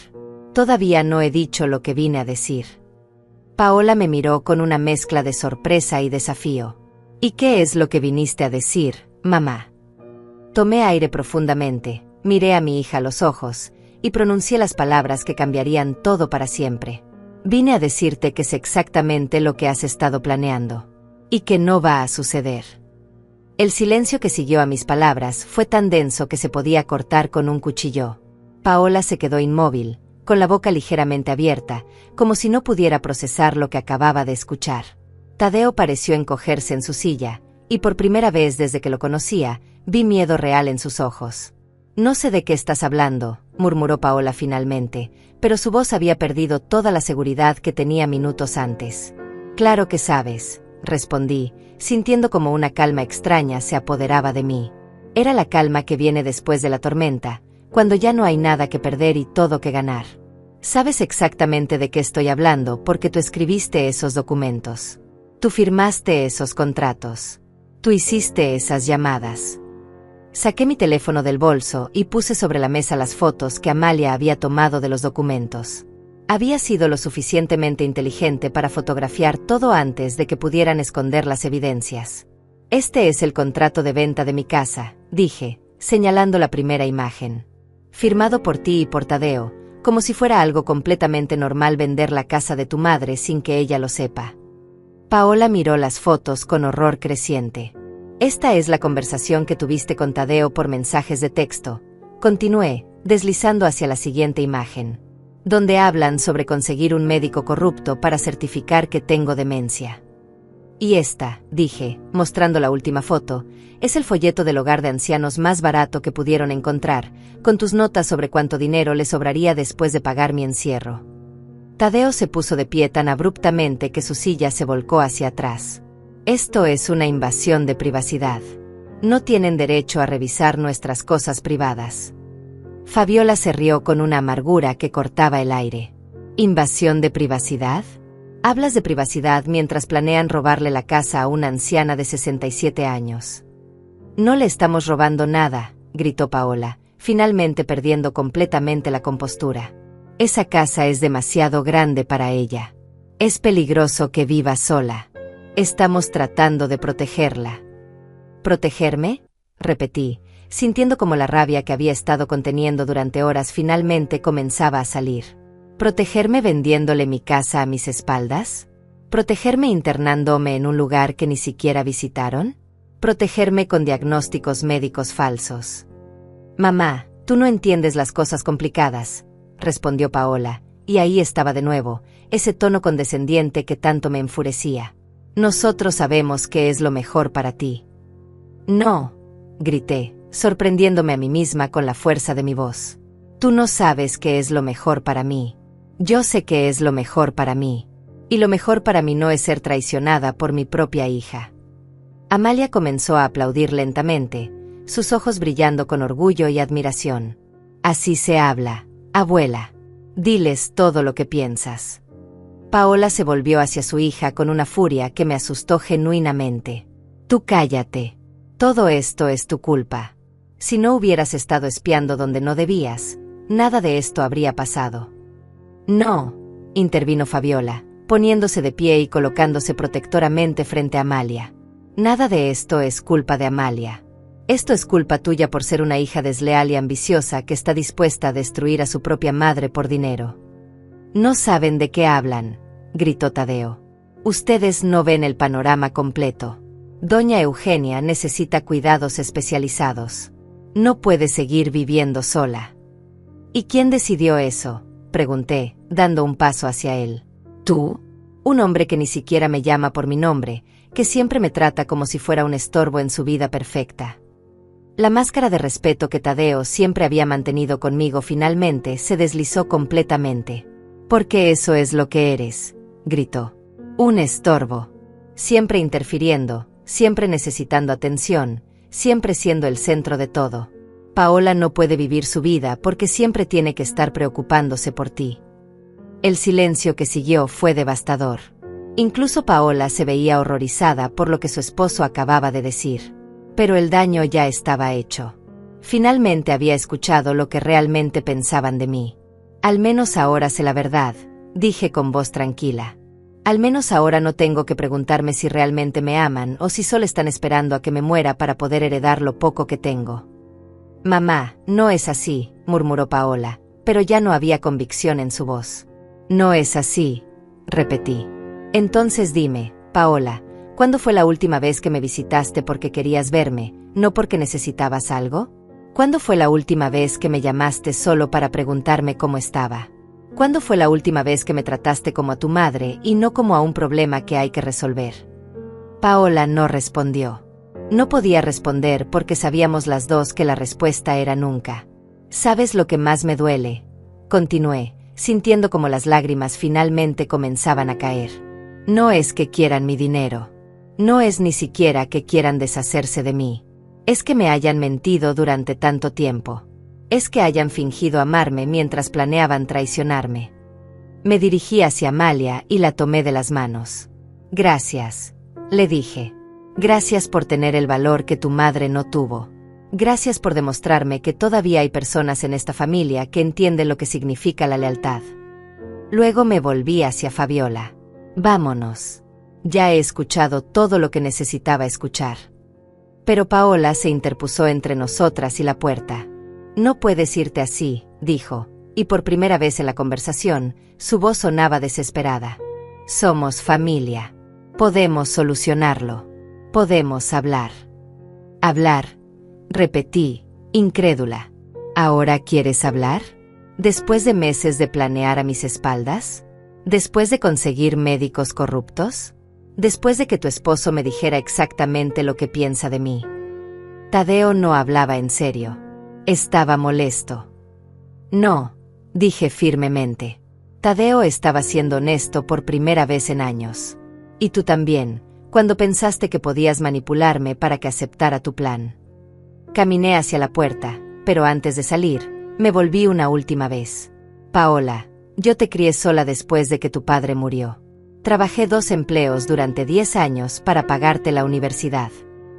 Todavía no he dicho lo que vine a decir. Paola me miró con una mezcla de sorpresa y desafío. ¿Y qué es lo que viniste a decir, mamá? Tomé aire profundamente, miré a mi hija a los ojos, y pronuncié las palabras que cambiarían todo para siempre. Vine a decirte que sé exactamente lo que has estado planeando, y que no va a suceder. El silencio que siguió a mis palabras fue tan denso que se podía cortar con un cuchillo. Paola se quedó inmóvil, con la boca ligeramente abierta, como si no pudiera procesar lo que acababa de escuchar. Tadeo pareció encogerse en su silla, y por primera vez desde que lo conocía, vi miedo real en sus ojos. No sé de qué estás hablando, murmuró Paola finalmente, pero su voz había perdido toda la seguridad que tenía minutos antes. Claro que sabes, respondí, sintiendo como una calma extraña se apoderaba de mí. Era la calma que viene después de la tormenta, cuando ya no hay nada que perder y todo que ganar. Sabes exactamente de qué estoy hablando porque tú escribiste esos documentos. Tú firmaste esos contratos. Tú hiciste esas llamadas. Saqué mi teléfono del bolso y puse sobre la mesa las fotos que Amalia había tomado de los documentos. Había sido lo suficientemente inteligente para fotografiar todo antes de que pudieran esconder las evidencias. Este es el contrato de venta de mi casa, dije, señalando la primera imagen. Firmado por ti y por Tadeo, como si fuera algo completamente normal vender la casa de tu madre sin que ella lo sepa. Paola miró las fotos con horror creciente. Esta es la conversación que tuviste con Tadeo por mensajes de texto, continué, deslizando hacia la siguiente imagen, donde hablan sobre conseguir un médico corrupto para certificar que tengo demencia. Y esta, dije, mostrando la última foto, es el folleto del hogar de ancianos más barato que pudieron encontrar, con tus notas sobre cuánto dinero le sobraría después de pagar mi encierro. Tadeo se puso de pie tan abruptamente que su silla se volcó hacia atrás. Esto es una invasión de privacidad. No tienen derecho a revisar nuestras cosas privadas. Fabiola se rió con una amargura que cortaba el aire. ¿Invasión de privacidad? Hablas de privacidad mientras planean robarle la casa a una anciana de 67 años. No le estamos robando nada, gritó Paola, finalmente perdiendo completamente la compostura. Esa casa es demasiado grande para ella. Es peligroso que viva sola. Estamos tratando de protegerla. ¿Protegerme?, repetí, sintiendo como la rabia que había estado conteniendo durante horas finalmente comenzaba a salir. ¿Protegerme vendiéndole mi casa a mis espaldas? ¿Protegerme internándome en un lugar que ni siquiera visitaron? ¿Protegerme con diagnósticos médicos falsos? Mamá, tú no entiendes las cosas complicadas, respondió Paola, y ahí estaba de nuevo, ese tono condescendiente que tanto me enfurecía. Nosotros sabemos qué es lo mejor para ti. No, grité, sorprendiéndome a mí misma con la fuerza de mi voz. Tú no sabes qué es lo mejor para mí. Yo sé qué es lo mejor para mí. Y lo mejor para mí no es ser traicionada por mi propia hija. Amalia comenzó a aplaudir lentamente, sus ojos brillando con orgullo y admiración. Así se habla, abuela. Diles todo lo que piensas. Paola se volvió hacia su hija con una furia que me asustó genuinamente. Tú cállate. Todo esto es tu culpa. Si no hubieras estado espiando donde no debías, nada de esto habría pasado. No, intervino Fabiola, poniéndose de pie y colocándose protectoramente frente a Amalia. Nada de esto es culpa de Amalia. Esto es culpa tuya por ser una hija desleal y ambiciosa que está dispuesta a destruir a su propia madre por dinero. No saben de qué hablan, gritó Tadeo. Ustedes no ven el panorama completo. Doña Eugenia necesita cuidados especializados. No puede seguir viviendo sola. ¿Y quién decidió eso?, pregunté, dando un paso hacia él. ¿Tú? Un hombre que ni siquiera me llama por mi nombre, que siempre me trata como si fuera un estorbo en su vida perfecta. La máscara de respeto que Tadeo siempre había mantenido conmigo finalmente se deslizó completamente. Porque eso es lo que eres, gritó. Un estorbo. Siempre interfiriendo, siempre necesitando atención, siempre siendo el centro de todo. Paola no puede vivir su vida porque siempre tiene que estar preocupándose por ti. El silencio que siguió fue devastador. Incluso Paola se veía horrorizada por lo que su esposo acababa de decir. Pero el daño ya estaba hecho. Finalmente había escuchado lo que realmente pensaban de mí. Al menos ahora sé la verdad, dije con voz tranquila. Al menos ahora no tengo que preguntarme si realmente me aman o si solo están esperando a que me muera para poder heredar lo poco que tengo. Mamá, no es así, murmuró Paola, pero ya no había convicción en su voz. No es así, repetí. Entonces dime, Paola, ¿cuándo fue la última vez que me visitaste porque querías verme, no porque necesitabas algo? ¿Cuándo fue la última vez que me llamaste solo para preguntarme cómo estaba? ¿Cuándo fue la última vez que me trataste como a tu madre y no como a un problema que hay que resolver? Paola no respondió. No podía responder porque sabíamos las dos que la respuesta era nunca. ¿Sabes lo que más me duele?, continué, sintiendo como las lágrimas finalmente comenzaban a caer. No es que quieran mi dinero. No es ni siquiera que quieran deshacerse de mí. Es que me hayan mentido durante tanto tiempo. Es que hayan fingido amarme mientras planeaban traicionarme. Me dirigí hacia Amalia y la tomé de las manos. Gracias, le dije. Gracias por tener el valor que tu madre no tuvo. Gracias por demostrarme que todavía hay personas en esta familia que entienden lo que significa la lealtad. Luego me volví hacia Fabiola. Vámonos. Ya he escuchado todo lo que necesitaba escuchar. Pero Paola se interpuso entre nosotras y la puerta. No puedes irte así, dijo, y por primera vez en la conversación, su voz sonaba desesperada. Somos familia. Podemos solucionarlo. Podemos hablar. Hablar, repetí, incrédula. ¿Ahora quieres hablar? ¿Después de meses de planear a mis espaldas? ¿Después de conseguir médicos corruptos? ¿Después de que tu esposo me dijera exactamente lo que piensa de mí? Tadeo no hablaba en serio. Estaba molesto. No, dije firmemente. Tadeo estaba siendo honesto por primera vez en años. Y tú también, cuando pensaste que podías manipularme para que aceptara tu plan. Caminé hacia la puerta, pero antes de salir, me volví una última vez. Paola, yo te crié sola después de que tu padre murió. Trabajé 2 empleos durante 10 años para pagarte la universidad.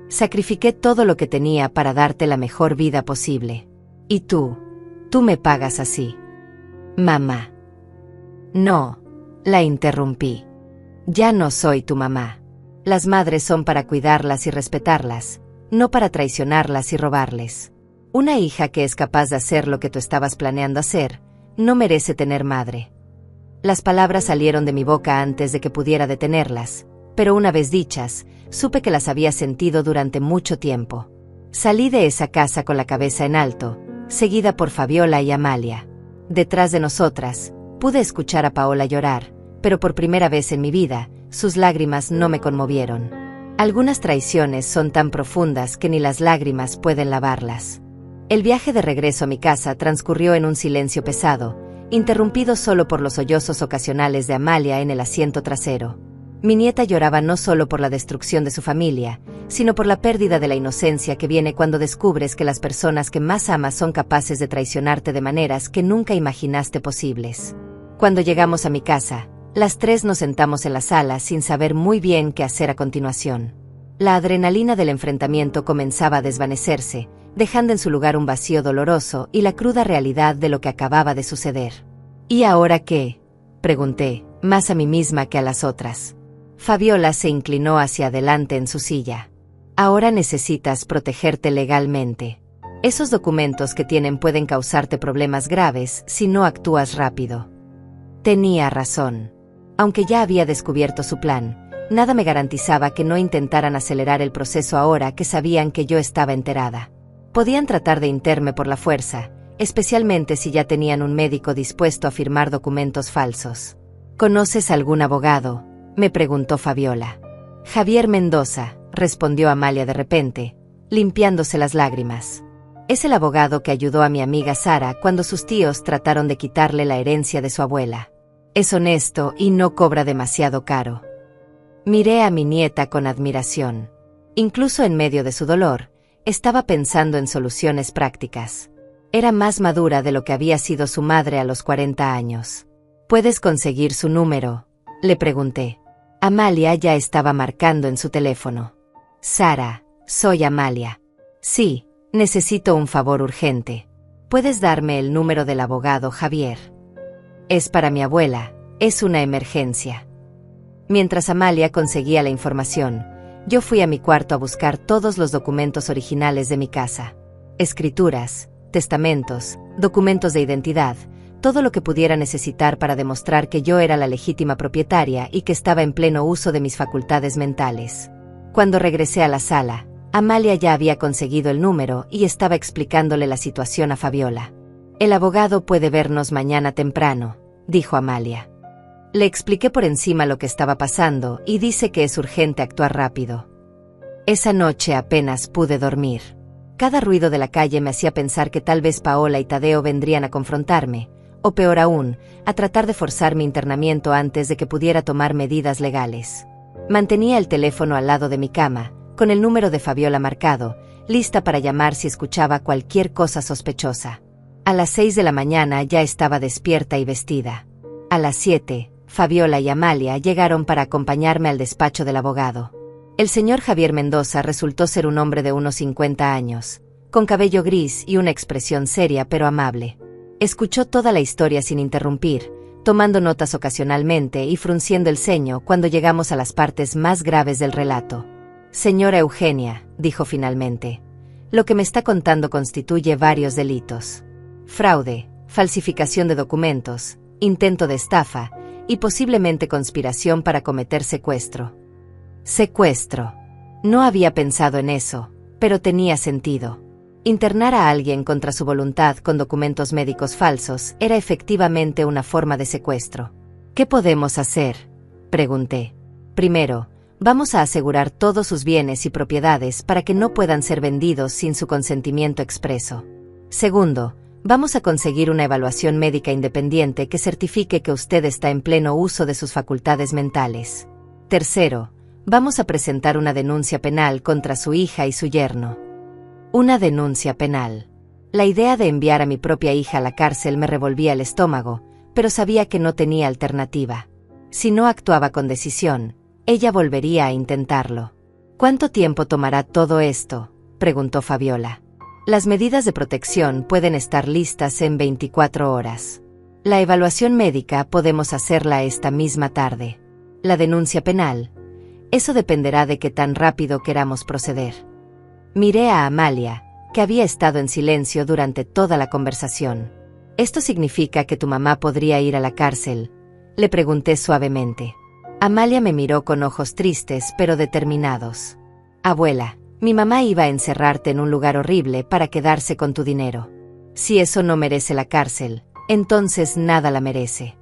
Sacrifiqué todo lo que tenía para darte la mejor vida posible. Y tú me pagas así. Mamá. No, la interrumpí. Ya no soy tu mamá. Las madres son para cuidarlas y respetarlas, no para traicionarlas y robarles. Una hija que es capaz de hacer lo que tú estabas planeando hacer, no merece tener madre. Las palabras salieron de mi boca antes de que pudiera detenerlas, pero una vez dichas, supe que las había sentido durante mucho tiempo. Salí de esa casa con la cabeza en alto, seguida por Fabiola y Amalia. Detrás de nosotras, pude escuchar a Paola llorar, pero por primera vez en mi vida, sus lágrimas no me conmovieron. Algunas traiciones son tan profundas que ni las lágrimas pueden lavarlas. El viaje de regreso a mi casa transcurrió en un silencio pesado, interrumpido solo por los sollozos ocasionales de Amalia en el asiento trasero. Mi nieta lloraba no solo por la destrucción de su familia, sino por la pérdida de la inocencia que viene cuando descubres que las personas que más amas son capaces de traicionarte de maneras que nunca imaginaste posibles. Cuando llegamos a mi casa, las tres nos sentamos en la sala sin saber muy bien qué hacer a continuación. La adrenalina del enfrentamiento comenzaba a desvanecerse, dejando en su lugar un vacío doloroso y la cruda realidad de lo que acababa de suceder. ¿Y ahora qué?, pregunté, más a mí misma que a las otras. Fabiola se inclinó hacia adelante en su silla. Ahora necesitas protegerte legalmente. Esos documentos que tienen pueden causarte problemas graves si no actúas rápido. Tenía razón. Aunque ya había descubierto su plan, nada me garantizaba que no intentaran acelerar el proceso ahora que sabían que yo estaba enterada. Podían tratar de interme por la fuerza, especialmente si ya tenían un médico dispuesto a firmar documentos falsos. ¿Conoces algún abogado?, me preguntó Fabiola. Javier Mendoza, respondió Amalia de repente, limpiándose las lágrimas. Es el abogado que ayudó a mi amiga Sara cuando sus tíos trataron de quitarle la herencia de su abuela. Es honesto y no cobra demasiado caro. Miré a mi nieta con admiración. Incluso en medio de su dolor, estaba pensando en soluciones prácticas. Era más madura de lo que había sido su madre a los 40 años. ¿Puedes conseguir su número?, le pregunté. Amalia ya estaba marcando en su teléfono. Sara, soy Amalia. Sí, necesito un favor urgente. ¿Puedes darme el número del abogado Javier? Es para mi abuela, es una emergencia. Mientras Amalia conseguía la información, yo fui a mi cuarto a buscar todos los documentos originales de mi casa. Escrituras, testamentos, documentos de identidad, todo lo que pudiera necesitar para demostrar que yo era la legítima propietaria y que estaba en pleno uso de mis facultades mentales. Cuando regresé a la sala, Amalia ya había conseguido el número y estaba explicándole la situación a Fabiola. El abogado puede vernos mañana temprano, dijo Amalia. Le expliqué por encima lo que estaba pasando y dice que es urgente actuar rápido. Esa noche apenas pude dormir. Cada ruido de la calle me hacía pensar que tal vez Paola y Tadeo vendrían a confrontarme, o peor aún, a tratar de forzar mi internamiento antes de que pudiera tomar medidas legales. Mantenía el teléfono al lado de mi cama, con el número de Fabiola marcado, lista para llamar si escuchaba cualquier cosa sospechosa. A las 6 de la mañana ya estaba despierta y vestida. A las 7, Fabiola y Amalia llegaron para acompañarme al despacho del abogado. El señor Javier Mendoza resultó ser un hombre de unos 50 años, con cabello gris y una expresión seria pero amable. Escuchó toda la historia sin interrumpir, tomando notas ocasionalmente y frunciendo el ceño cuando llegamos a las partes más graves del relato. Señora Eugenia, dijo finalmente, lo que me está contando constituye varios delitos. Fraude, falsificación de documentos, intento de estafa y posiblemente conspiración para cometer secuestro. Secuestro. No había pensado en eso, pero tenía sentido. Internar a alguien contra su voluntad con documentos médicos falsos era efectivamente una forma de secuestro. ¿Qué podemos hacer?, pregunté. Primero, vamos a asegurar todos sus bienes y propiedades para que no puedan ser vendidos sin su consentimiento expreso. Segundo, vamos a conseguir una evaluación médica independiente que certifique que usted está en pleno uso de sus facultades mentales. Tercero, vamos a presentar una denuncia penal contra su hija y su yerno. Una denuncia penal. La idea de enviar a mi propia hija a la cárcel me revolvía el estómago, pero sabía que no tenía alternativa. Si no actuaba con decisión, ella volvería a intentarlo. ¿Cuánto tiempo tomará todo esto?, preguntó Fabiola. Las medidas de protección pueden estar listas en 24 horas. La evaluación médica podemos hacerla esta misma tarde. La denuncia penal, eso dependerá de qué tan rápido queramos proceder. Miré a Amalia, que había estado en silencio durante toda la conversación. Esto significa que tu mamá podría ir a la cárcel, Le pregunté suavemente. Amalia me miró con ojos tristes pero determinados. Abuela, mi mamá iba a encerrarte en un lugar horrible para quedarse con tu dinero. Si eso no merece la cárcel, entonces nada la merece.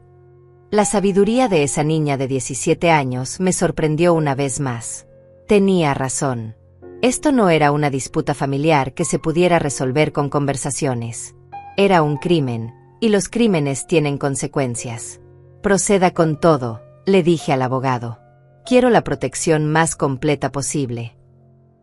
La sabiduría de esa niña de 17 años me sorprendió una vez más. Tenía razón. Esto no era una disputa familiar que se pudiera resolver con conversaciones. Era un crimen, y los crímenes tienen consecuencias. Proceda con todo, le dije al abogado. Quiero la protección más completa posible.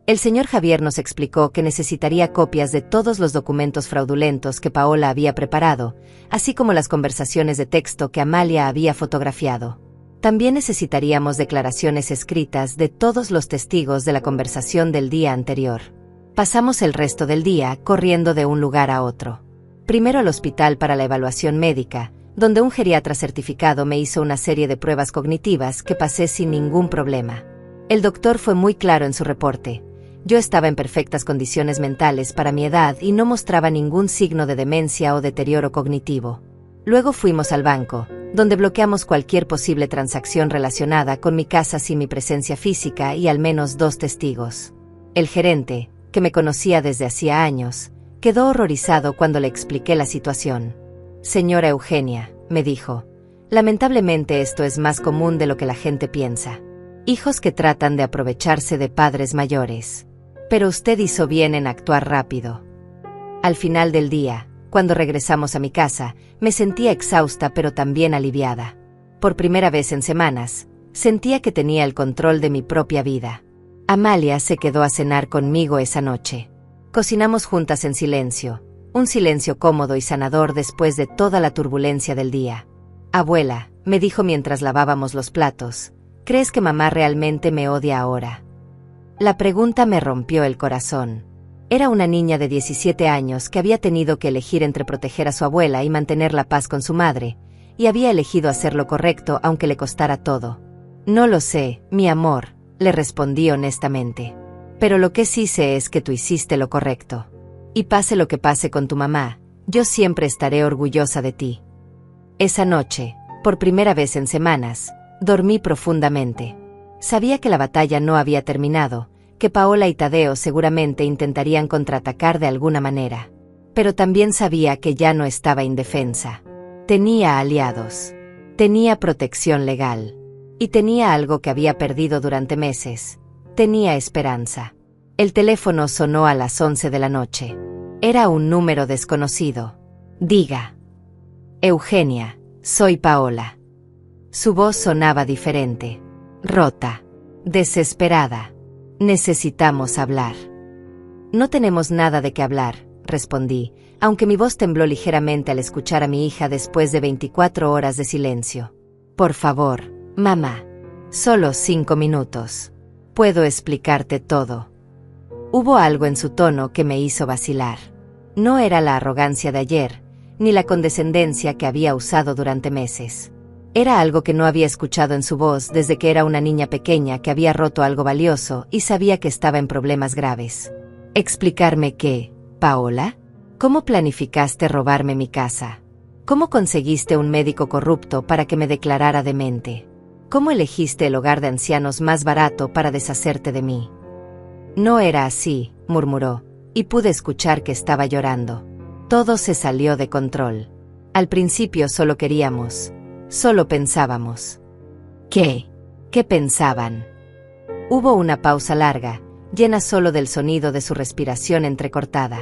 El señor Javier nos explicó que necesitaría copias de todos los documentos fraudulentos que Paola había preparado, así como las conversaciones de texto que Amalia había fotografiado. También necesitaríamos declaraciones escritas de todos los testigos de la conversación del día anterior. Pasamos el resto del día corriendo de un lugar a otro. Primero al hospital para la evaluación médica, donde un geriatra certificado me hizo una serie de pruebas cognitivas que pasé sin ningún problema. El doctor fue muy claro en su reporte. Yo estaba en perfectas condiciones mentales para mi edad y no mostraba ningún signo de demencia o deterioro cognitivo. Luego fuimos al banco, donde bloqueamos cualquier posible transacción relacionada con mi casa sin mi presencia física y al menos 2 testigos. El gerente, que me conocía desde hacía años, quedó horrorizado cuando le expliqué la situación. Señora Eugenia, me dijo, lamentablemente esto es más común de lo que la gente piensa. Hijos que tratan de aprovecharse de padres mayores. Pero usted hizo bien en actuar rápido. Al final del día, cuando regresamos a mi casa, me sentía exhausta pero también aliviada. Por primera vez en semanas, sentía que tenía el control de mi propia vida. Amalia se quedó a cenar conmigo esa noche. Cocinamos juntas en silencio, un silencio cómodo y sanador después de toda la turbulencia del día. Abuela, me dijo mientras lavábamos los platos, ¿crees que mamá realmente me odia ahora? La pregunta me rompió el corazón. Era una niña de 17 años que había tenido que elegir entre proteger a su abuela y mantener la paz con su madre, y había elegido hacer lo correcto aunque le costara todo. No lo sé, mi amor, le respondí honestamente. Pero lo que sí sé es que tú hiciste lo correcto. Y pase lo que pase con tu mamá, yo siempre estaré orgullosa de ti. Esa noche, por primera vez en semanas, dormí profundamente. Sabía que la batalla no había terminado, que Paola y Tadeo seguramente intentarían contraatacar de alguna manera. Pero también sabía que ya no estaba indefensa. Tenía aliados. Tenía protección legal. Y tenía algo que había perdido durante meses. Tenía esperanza. El teléfono sonó a las 11 de la noche. Era un número desconocido. Diga. Eugenia, soy Paola. Su voz sonaba diferente. Rota. Desesperada. Necesitamos hablar. No tenemos nada de qué hablar, respondí, aunque mi voz tembló ligeramente al escuchar a mi hija después de 24 horas de silencio. Por favor, mamá. Solo 5 minutos. Puedo explicarte todo. Hubo algo en su tono que me hizo vacilar. No era la arrogancia de ayer, ni la condescendencia que había usado durante meses. Era algo que no había escuchado en su voz desde que era una niña pequeña que había roto algo valioso y sabía que estaba en problemas graves. ¿Explicarme qué, Paola? ¿Cómo planificaste robarme mi casa? ¿Cómo conseguiste un médico corrupto para que me declarara demente? ¿Cómo elegiste el hogar de ancianos más barato para deshacerte de mí? No era así, murmuró, y pude escuchar que estaba llorando. Todo se salió de control. Al principio solo queríamos. Solo pensábamos. ¿Qué? ¿Qué pensaban? Hubo una pausa larga, llena solo del sonido de su respiración entrecortada.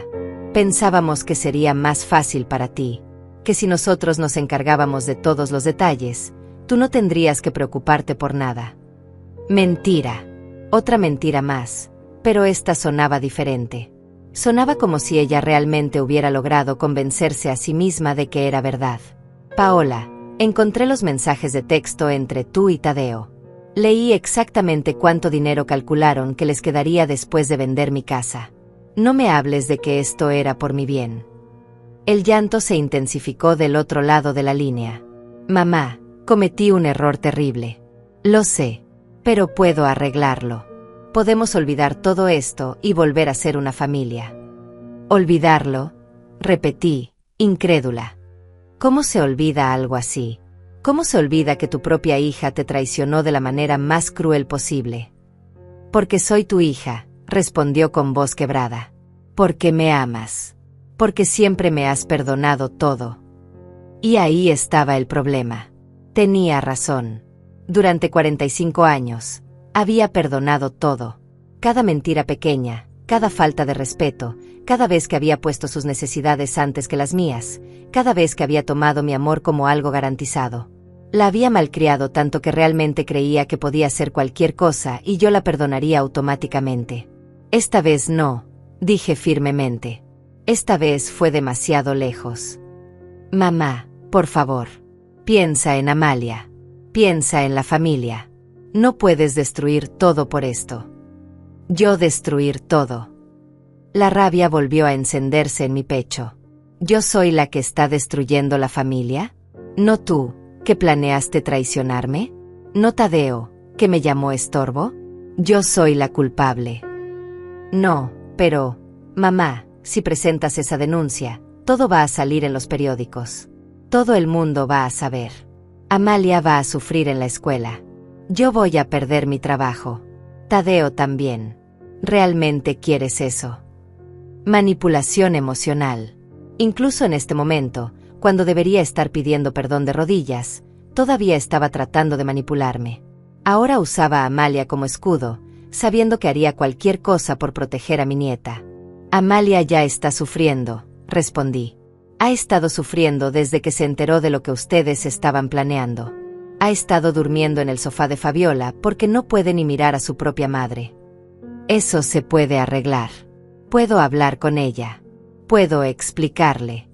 Pensábamos que sería más fácil para ti, que si nosotros nos encargábamos de todos los detalles, tú no tendrías que preocuparte por nada. Mentira. Otra mentira más, pero esta sonaba diferente. Sonaba como si ella realmente hubiera logrado convencerse a sí misma de que era verdad. Paola. Encontré los mensajes de texto entre tú y Tadeo. Leí exactamente cuánto dinero calcularon que les quedaría después de vender mi casa. No me hables de que esto era por mi bien. El llanto se intensificó del otro lado de la línea. Mamá, cometí un error terrible. Lo sé, pero puedo arreglarlo. Podemos olvidar todo esto y volver a ser una familia. ¿Olvidarlo? Repetí, incrédula. ¿Cómo se olvida algo así? ¿Cómo se olvida que tu propia hija te traicionó de la manera más cruel posible? Porque soy tu hija, respondió con voz quebrada. Porque me amas. Porque siempre me has perdonado todo. Y ahí estaba el problema. Tenía razón. Durante 45 años, había perdonado todo. Cada mentira pequeña, cada falta de respeto, cada vez que había puesto sus necesidades antes que las mías, cada vez que había tomado mi amor como algo garantizado. La había malcriado tanto que realmente creía que podía hacer cualquier cosa y yo la perdonaría automáticamente. Esta vez no, dije firmemente. Esta vez fue demasiado lejos. Mamá, por favor, piensa en Amalia. Piensa en la familia. No puedes destruir todo por esto. Yo destruir todo. La rabia volvió a encenderse en mi pecho. ¿Yo soy la que está destruyendo la familia? ¿No tú, que planeaste traicionarme? ¿No Tadeo, que me llamó estorbo? Yo soy la culpable. No, pero, mamá, si presentas esa denuncia, todo va a salir en los periódicos. Todo el mundo va a saber. Amalia va a sufrir en la escuela. Yo voy a perder mi trabajo. Tadeo también. ¿Realmente quieres eso? Manipulación emocional. Incluso en este momento, cuando debería estar pidiendo perdón de rodillas, todavía estaba tratando de manipularme. Ahora usaba a Amalia como escudo, sabiendo que haría cualquier cosa por proteger a mi nieta. Amalia ya está sufriendo, respondí. Ha estado sufriendo desde que se enteró de lo que ustedes estaban planeando. Ha estado durmiendo en el sofá de Fabiola porque no puede ni mirar a su propia madre. Eso se puede arreglar. Puedo hablar con ella. Puedo explicarle.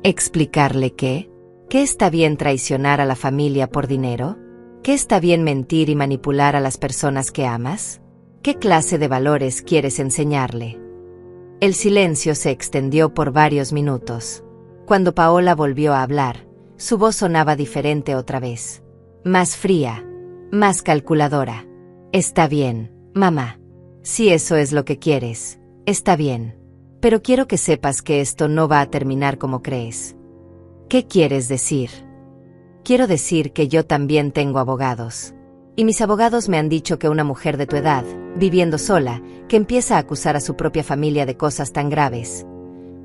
¿Explicarle qué? ¿Que está bien traicionar a la familia por dinero? ¿Que está bien mentir y manipular a las personas que amas? ¿Qué clase de valores quieres enseñarle? El silencio se extendió por varios minutos. Cuando Paola volvió a hablar, su voz sonaba diferente otra vez. Más fría, más calculadora. Está bien, mamá. Si eso es lo que quieres, está bien. Pero quiero que sepas que esto no va a terminar como crees. ¿Qué quieres decir? Quiero decir que yo también tengo abogados. Y mis abogados me han dicho que una mujer de tu edad, viviendo sola, que empieza a acusar a su propia familia de cosas tan graves.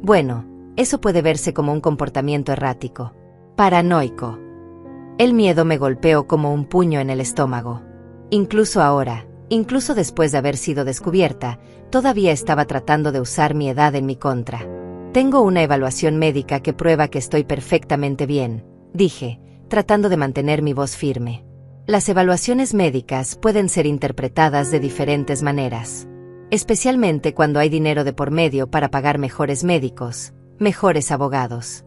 Bueno, eso puede verse como un comportamiento errático. Paranoico. El miedo me golpeó como un puño en el estómago. Incluso ahora, incluso después de haber sido descubierta, todavía estaba tratando de usar mi edad en mi contra. Tengo una evaluación médica que prueba que estoy perfectamente bien, dije, tratando de mantener mi voz firme. Las evaluaciones médicas pueden ser interpretadas de diferentes maneras, especialmente cuando hay dinero de por medio para pagar mejores médicos, mejores abogados.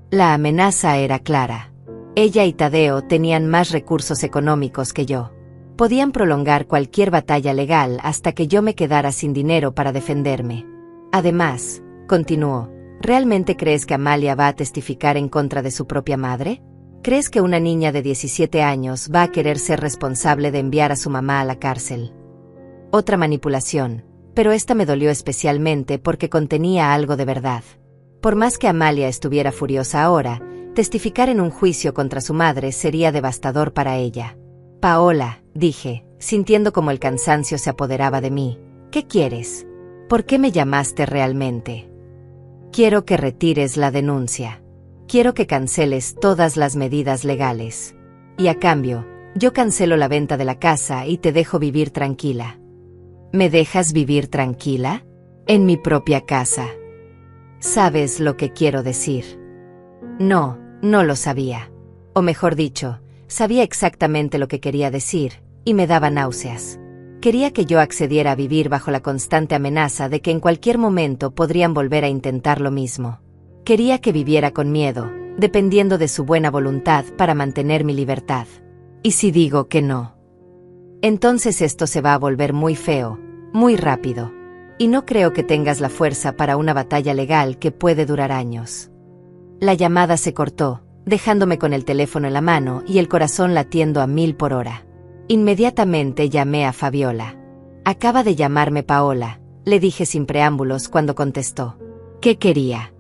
La amenaza era clara. Ella y Tadeo tenían más recursos económicos que yo. Podían prolongar cualquier batalla legal hasta que yo me quedara sin dinero para defenderme. Además, continuó, ¿realmente crees que Amalia va a testificar en contra de su propia madre? ¿Crees que una niña de 17 años va a querer ser responsable de enviar a su mamá a la cárcel? Otra manipulación, pero esta me dolió especialmente porque contenía algo de verdad. Por más que Amalia estuviera furiosa ahora, testificar en un juicio contra su madre sería devastador para ella. Paola, dije, sintiendo como el cansancio se apoderaba de mí, ¿qué quieres? ¿Por qué me llamaste realmente? Quiero que retires la denuncia. Quiero que canceles todas las medidas legales. Y a cambio, yo cancelo la venta de la casa y te dejo vivir tranquila. ¿Me dejas vivir tranquila? En mi propia casa. ¿Sabes lo que quiero decir? No, no lo sabía. O mejor dicho, sabía exactamente lo que quería decir, y me daba náuseas. Quería que yo accediera a vivir bajo la constante amenaza de que en cualquier momento podrían volver a intentar lo mismo. Quería que viviera con miedo, dependiendo de su buena voluntad para mantener mi libertad. ¿Y si digo que no? Entonces esto se va a volver muy feo, muy rápido. Y no creo que tengas la fuerza para una batalla legal que puede durar años. La llamada se cortó, dejándome con el teléfono en la mano y el corazón latiendo a 1000 por hora. Inmediatamente llamé a Fabiola. Acaba de llamarme Paola, le dije sin preámbulos cuando contestó. ¿Qué quería?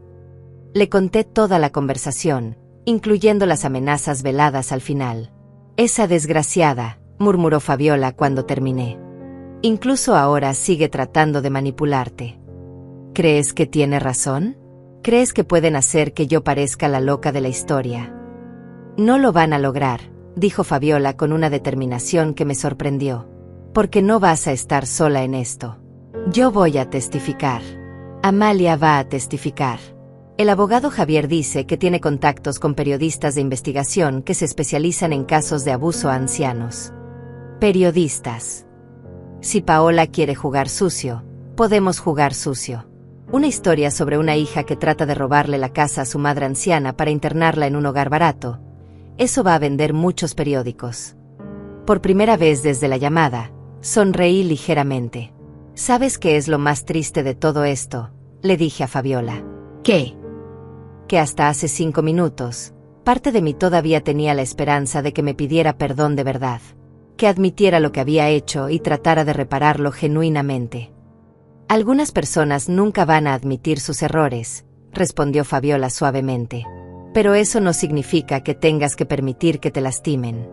Le conté toda la conversación, incluyendo las amenazas veladas al final. Esa desgraciada, murmuró Fabiola cuando terminé. Incluso ahora sigue tratando de manipularte. ¿Crees que tiene razón? ¿Crees que pueden hacer que yo parezca la loca de la historia? No lo van a lograr, dijo Fabiola con una determinación que me sorprendió. Porque no vas a estar sola en esto. Yo voy a testificar. Amalia va a testificar. El abogado Javier dice que tiene contactos con periodistas de investigación que se especializan en casos de abuso a ancianos. Periodistas. Si Paola quiere jugar sucio, podemos jugar sucio. Una historia sobre una hija que trata de robarle la casa a su madre anciana para internarla en un hogar barato. Eso va a vender muchos periódicos. Por primera vez desde la llamada, sonreí ligeramente. ¿Sabes qué es lo más triste de todo esto?, le dije a Fabiola. ¿Qué? Que hasta hace 5 minutos, parte de mí todavía tenía la esperanza de que me pidiera perdón de verdad. Que admitiera lo que había hecho y tratara de repararlo genuinamente. Algunas personas nunca van a admitir sus errores, respondió Fabiola suavemente. Pero eso no significa que tengas que permitir que te lastimen.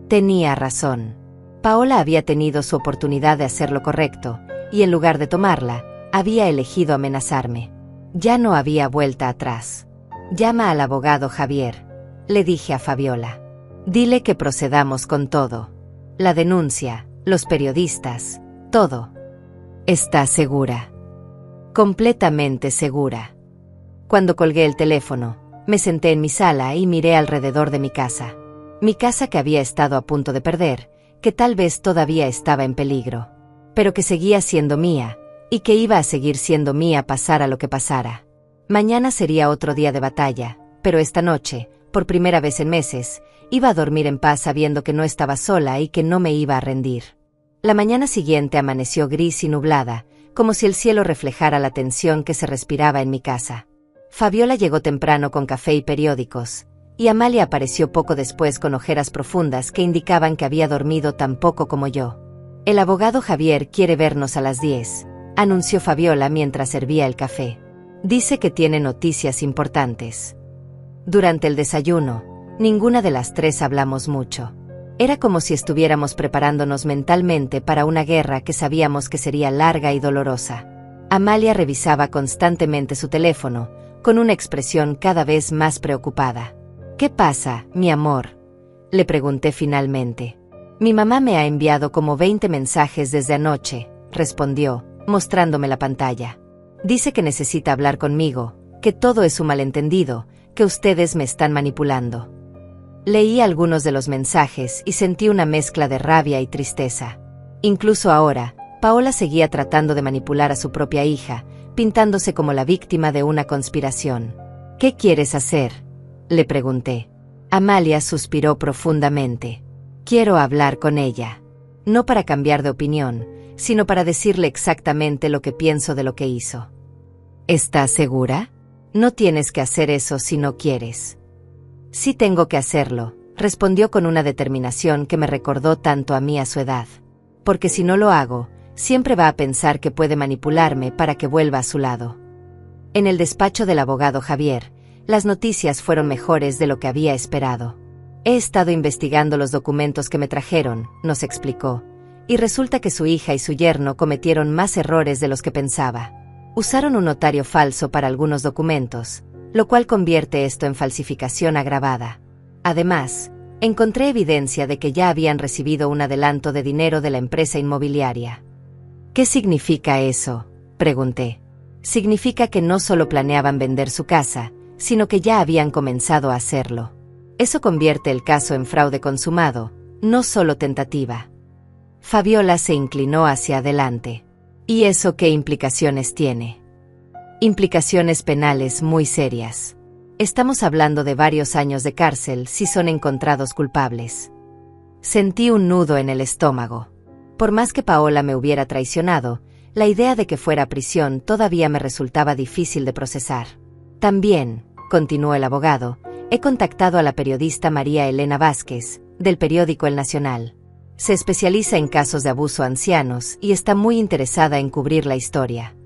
Tenía razón. Paola había tenido su oportunidad de hacer lo correcto, y en lugar de tomarla, había elegido amenazarme. Ya no había vuelta atrás. Llama al abogado Javier, le dije a Fabiola. Dile que procedamos con todo. La denuncia, los periodistas, todo. ¿Estás segura? Completamente segura. Cuando colgué el teléfono, me senté en mi sala y miré alrededor de mi casa. Mi casa que había estado a punto de perder, que tal vez todavía estaba en peligro, pero que seguía siendo mía, y que iba a seguir siendo mía pasara lo que pasara. Mañana sería otro día de batalla, pero esta noche, por primera vez en meses, iba a dormir en paz sabiendo que no estaba sola y que no me iba a rendir. La mañana siguiente amaneció gris y nublada, como si el cielo reflejara la tensión que se respiraba en mi casa. Fabiola llegó temprano con café y periódicos, y Amalia apareció poco después con ojeras profundas que indicaban que había dormido tan poco como yo. El abogado Javier quiere vernos a las 10, anunció Fabiola mientras servía el café. Dice que tiene noticias importantes. Durante el desayuno, ninguna de las tres hablamos mucho. Era como si estuviéramos preparándonos mentalmente para una guerra que sabíamos que sería larga y dolorosa. Amalia revisaba constantemente su teléfono, con una expresión cada vez más preocupada. ¿Qué pasa, mi amor?, le pregunté finalmente. Mi mamá me ha enviado como 20 mensajes desde anoche, respondió, mostrándome la pantalla. Dice que necesita hablar conmigo, que todo es un malentendido, que ustedes me están manipulando. Leí algunos de los mensajes y sentí una mezcla de rabia y tristeza. Incluso ahora, Paola seguía tratando de manipular a su propia hija, pintándose como la víctima de una conspiración. ¿Qué quieres hacer?, le pregunté. Amalia suspiró profundamente. Quiero hablar con ella. No para cambiar de opinión, sino para decirle exactamente lo que pienso de lo que hizo. ¿Estás segura? No tienes que hacer eso si no quieres. Sí tengo que hacerlo, respondió con una determinación que me recordó tanto a mí a su edad. Porque si no lo hago, siempre va a pensar que puede manipularme para que vuelva a su lado. En el despacho del abogado Javier, las noticias fueron mejores de lo que había esperado. He estado investigando los documentos que me trajeron, nos explicó, y resulta que su hija y su yerno cometieron más errores de los que pensaba. Usaron un notario falso para algunos documentos, lo cual convierte esto en falsificación agravada. Además, encontré evidencia de que ya habían recibido un adelanto de dinero de la empresa inmobiliaria. ¿Qué significa eso?, pregunté. Significa que no solo planeaban vender su casa, sino que ya habían comenzado a hacerlo. Eso convierte el caso en fraude consumado, no solo tentativa. Fabiola se inclinó hacia adelante. ¿Y eso qué implicaciones tiene? Implicaciones penales muy serias. Estamos hablando de varios años de cárcel si son encontrados culpables. Sentí un nudo en el estómago. Por más que Paola me hubiera traicionado, la idea de que fuera a prisión todavía me resultaba difícil de procesar. También, continuó el abogado, he contactado a la periodista María Elena Vázquez, del periódico El Nacional. Se especializa en casos de abuso a ancianos y está muy interesada en cubrir la historia.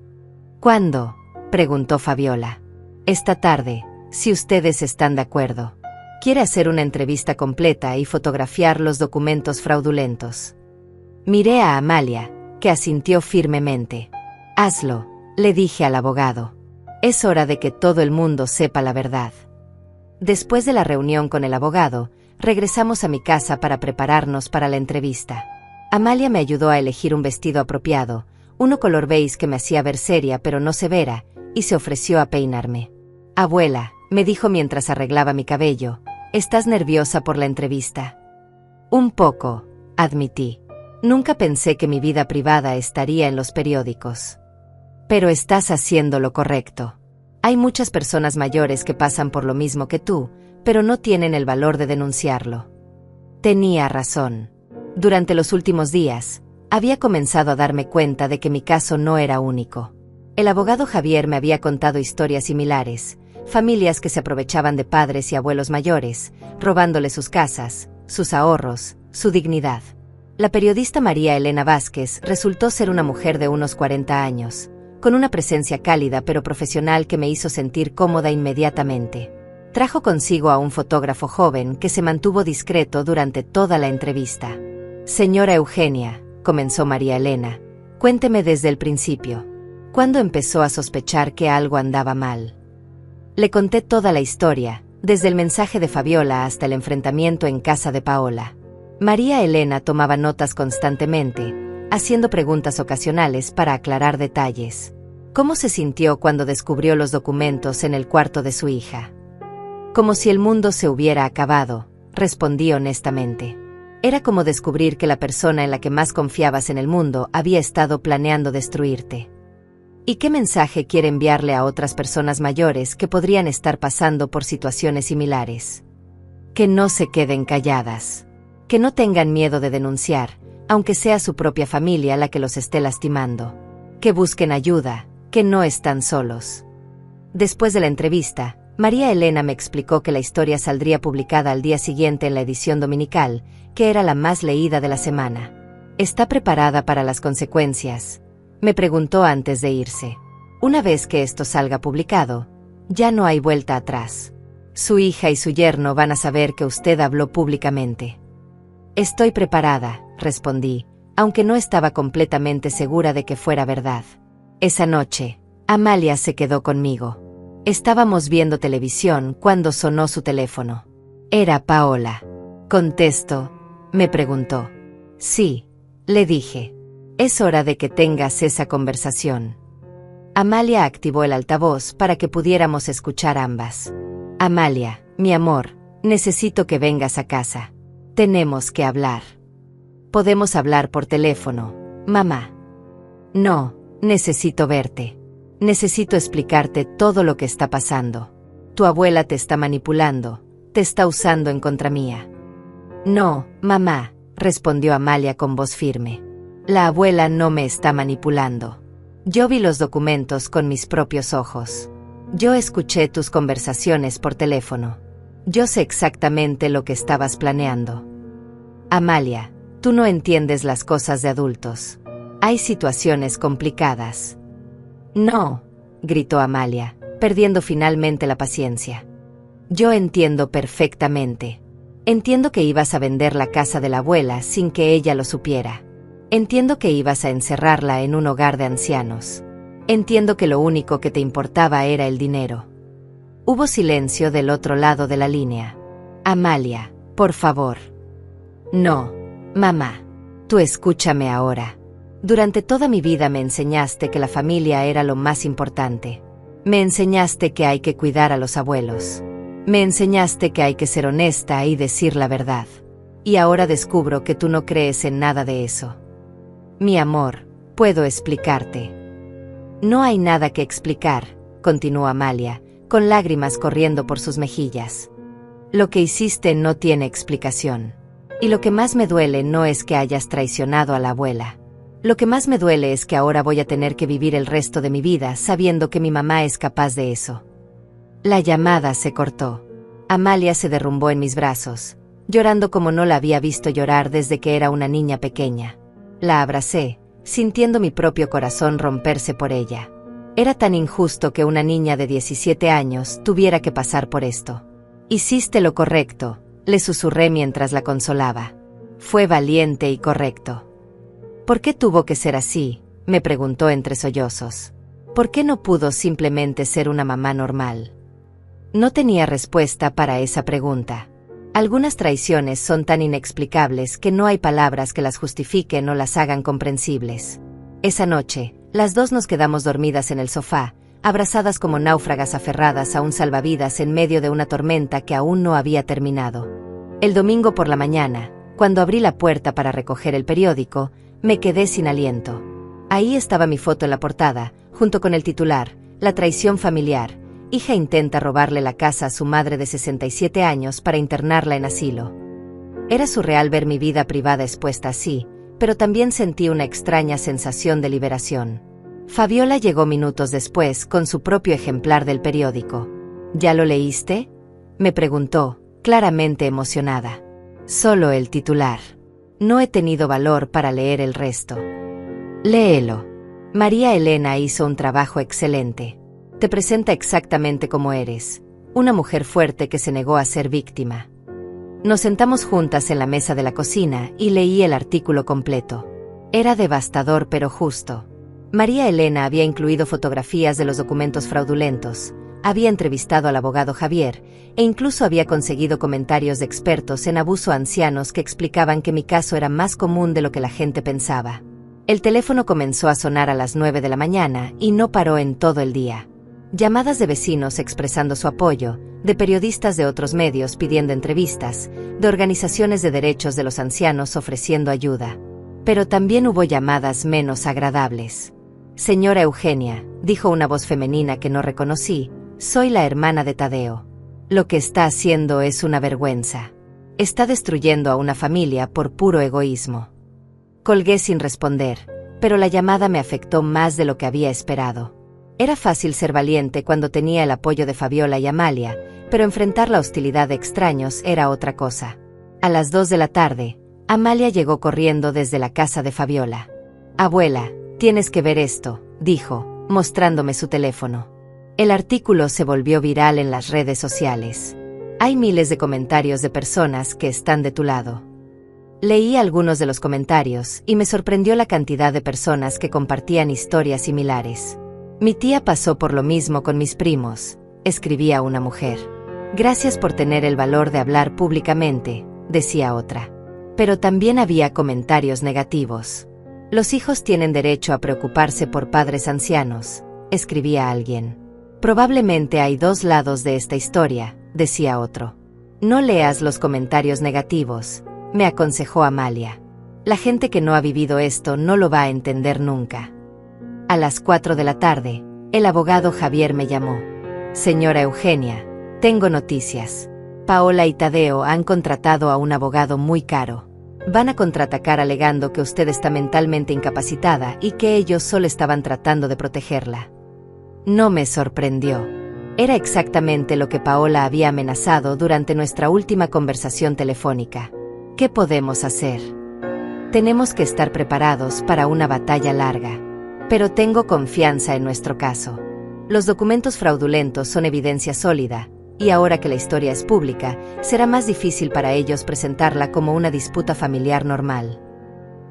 ¿Cuándo?, preguntó Fabiola. Esta tarde, si ustedes están de acuerdo. Quiere hacer una entrevista completa y fotografiar los documentos fraudulentos. Miré a Amalia, que asintió firmemente. Hazlo, le dije al abogado. Es hora de que todo el mundo sepa la verdad. Después de la reunión con el abogado, regresamos a mi casa para prepararnos para la entrevista. Amalia me ayudó a elegir un vestido apropiado, uno color beige que me hacía ver seria pero no severa, y se ofreció a peinarme. Abuela, me dijo mientras arreglaba mi cabello, ¿estás nerviosa por la entrevista? Un poco, admití. Nunca pensé que mi vida privada estaría en los periódicos. Pero estás haciendo lo correcto. Hay muchas personas mayores que pasan por lo mismo que tú, pero no tienen el valor de denunciarlo. Tenía razón. Durante los últimos días, había comenzado a darme cuenta de que mi caso no era único. El abogado Javier me había contado historias similares, familias que se aprovechaban de padres y abuelos mayores, robándoles sus casas, sus ahorros, su dignidad. La periodista María Elena Vázquez resultó ser una mujer de unos 40 años, con una presencia cálida pero profesional que me hizo sentir cómoda inmediatamente. Trajo consigo a un fotógrafo joven que se mantuvo discreto durante toda la entrevista. Señora Eugenia, comenzó María Elena, cuénteme desde el principio. ¿Cuándo empezó a sospechar que algo andaba mal? Le conté toda la historia, desde el mensaje de Fabiola hasta el enfrentamiento en casa de Paola. María Elena tomaba notas constantemente, haciendo preguntas ocasionales para aclarar detalles. ¿Cómo se sintió cuando descubrió los documentos en el cuarto de su hija? Como si el mundo se hubiera acabado, respondí honestamente. Era como descubrir que la persona en la que más confiabas en el mundo había estado planeando destruirte. ¿Y qué mensaje quiere enviarle a otras personas mayores que podrían estar pasando por situaciones similares? Que no se queden calladas. Que no tengan miedo de denunciar, aunque sea su propia familia la que los esté lastimando. Que busquen ayuda, que no están solos. Después de la entrevista, María Elena me explicó que la historia saldría publicada al día siguiente en la edición dominical, que era la más leída de la semana. ¿Está preparada para las consecuencias?, me preguntó antes de irse. Una vez que esto salga publicado, ya no hay vuelta atrás. Su hija y su yerno van a saber que usted habló públicamente. Estoy preparada, respondí, aunque no estaba completamente segura de que fuera verdad. Esa noche, Amalia se quedó conmigo. Estábamos viendo televisión cuando sonó su teléfono. Era Paola. Contesto, me preguntó. Sí, le dije. Es hora de que tengas esa conversación. Amalia activó el altavoz para que pudiéramos escuchar ambas. Amalia, mi amor, necesito que vengas a casa. Tenemos que hablar. Podemos hablar por teléfono, mamá. No, necesito verte. Necesito explicarte todo lo que está pasando. Tu abuela te está manipulando, te está usando en contra mía. No, mamá, respondió Amalia con voz firme. La abuela no me está manipulando. Yo vi los documentos con mis propios ojos. Yo escuché tus conversaciones por teléfono. Yo sé exactamente lo que estabas planeando. Amalia, tú no entiendes las cosas de adultos. Hay situaciones complicadas. No, gritó Amalia, perdiendo finalmente la paciencia. Yo entiendo perfectamente. Entiendo que ibas a vender la casa de la abuela sin que ella lo supiera. Entiendo que ibas a encerrarla en un hogar de ancianos. Entiendo que lo único que te importaba era el dinero. Hubo silencio del otro lado de la línea. Amalia, por favor. No, mamá. Tú escúchame ahora. Durante toda mi vida me enseñaste que la familia era lo más importante. Me enseñaste que hay que cuidar a los abuelos. Me enseñaste que hay que ser honesta y decir la verdad. Y ahora descubro que tú no crees en nada de eso. Mi amor, puedo explicarte. No hay nada que explicar, continuó Amalia, con lágrimas corriendo por sus mejillas. Lo que hiciste no tiene explicación. Y lo que más me duele no es que hayas traicionado a la abuela. Lo que más me duele es que ahora voy a tener que vivir el resto de mi vida sabiendo que mi mamá es capaz de eso. La llamada se cortó. Amalia se derrumbó en mis brazos, llorando como no la había visto llorar desde que era una niña pequeña. La abracé, sintiendo mi propio corazón romperse por ella. Era tan injusto que una niña de 17 años tuviera que pasar por esto. Hiciste lo correcto, le susurré mientras la consolaba. Fue valiente y correcto. ¿Por qué tuvo que ser así?, me preguntó entre sollozos. ¿Por qué no pudo simplemente ser una mamá normal? No tenía respuesta para esa pregunta. Algunas traiciones son tan inexplicables que no hay palabras que las justifiquen o las hagan comprensibles. Esa noche, las dos nos quedamos dormidas en el sofá, abrazadas como náufragas aferradas a un salvavidas en medio de una tormenta que aún no había terminado. El domingo por la mañana, cuando abrí la puerta para recoger el periódico, me quedé sin aliento. Ahí estaba mi foto en la portada, junto con el titular: La traición familiar. Hija intenta robarle la casa a su madre de 67 años para internarla en asilo. Era surreal ver mi vida privada expuesta así, pero también sentí una extraña sensación de liberación. Fabiola llegó minutos después con su propio ejemplar del periódico. ¿Ya lo leíste?, me preguntó, claramente emocionada. Solo el titular. No he tenido valor para leer el resto. Léelo. María Elena hizo un trabajo excelente. Te presenta exactamente como eres, una mujer fuerte que se negó a ser víctima. Nos sentamos juntas en la mesa de la cocina y leí el artículo completo. Era devastador pero justo. María Elena había incluido fotografías de los documentos fraudulentos, había entrevistado al abogado Javier, e incluso había conseguido comentarios de expertos en abuso a ancianos que explicaban que mi caso era más común de lo que la gente pensaba. El teléfono comenzó a sonar a las 9 de la mañana y no paró en todo el día. Llamadas de vecinos expresando su apoyo, de periodistas de otros medios pidiendo entrevistas, de organizaciones de derechos de los ancianos ofreciendo ayuda. Pero también hubo llamadas menos agradables. Señora Eugenia, dijo una voz femenina que no reconocí, soy la hermana de Tadeo. Lo que está haciendo es una vergüenza. Está destruyendo a una familia por puro egoísmo. Colgué sin responder, pero la llamada me afectó más de lo que había esperado. Era fácil ser valiente cuando tenía el apoyo de Fabiola y Amalia, pero enfrentar la hostilidad de extraños era otra cosa. A las 2 de la tarde, Amalia llegó corriendo desde la casa de Fabiola. Abuela, tienes que ver esto, dijo, mostrándome su teléfono. El artículo se volvió viral en las redes sociales. Hay miles de comentarios de personas que están de tu lado. Leí algunos de los comentarios y me sorprendió la cantidad de personas que compartían historias similares. Mi tía pasó por lo mismo con mis primos, escribía una mujer. Gracias por tener el valor de hablar públicamente, decía otra. Pero también había comentarios negativos. Los hijos tienen derecho a preocuparse por padres ancianos, escribía alguien. Probablemente hay dos lados de esta historia, decía otro. No leas los comentarios negativos, me aconsejó Amalia. La gente que no ha vivido esto no lo va a entender nunca. A las 4 de la tarde, el abogado Javier me llamó. Señora Eugenia, tengo noticias. Paola y Tadeo han contratado a un abogado muy caro. Van a contraatacar alegando que usted está mentalmente incapacitada y que ellos solo estaban tratando de protegerla. No me sorprendió. Era exactamente lo que Paola había amenazado durante nuestra última conversación telefónica. ¿Qué podemos hacer? Tenemos que estar preparados para una batalla larga. Pero tengo confianza en nuestro caso. Los documentos fraudulentos son evidencia sólida, y ahora que la historia es pública, será más difícil para ellos presentarla como una disputa familiar normal.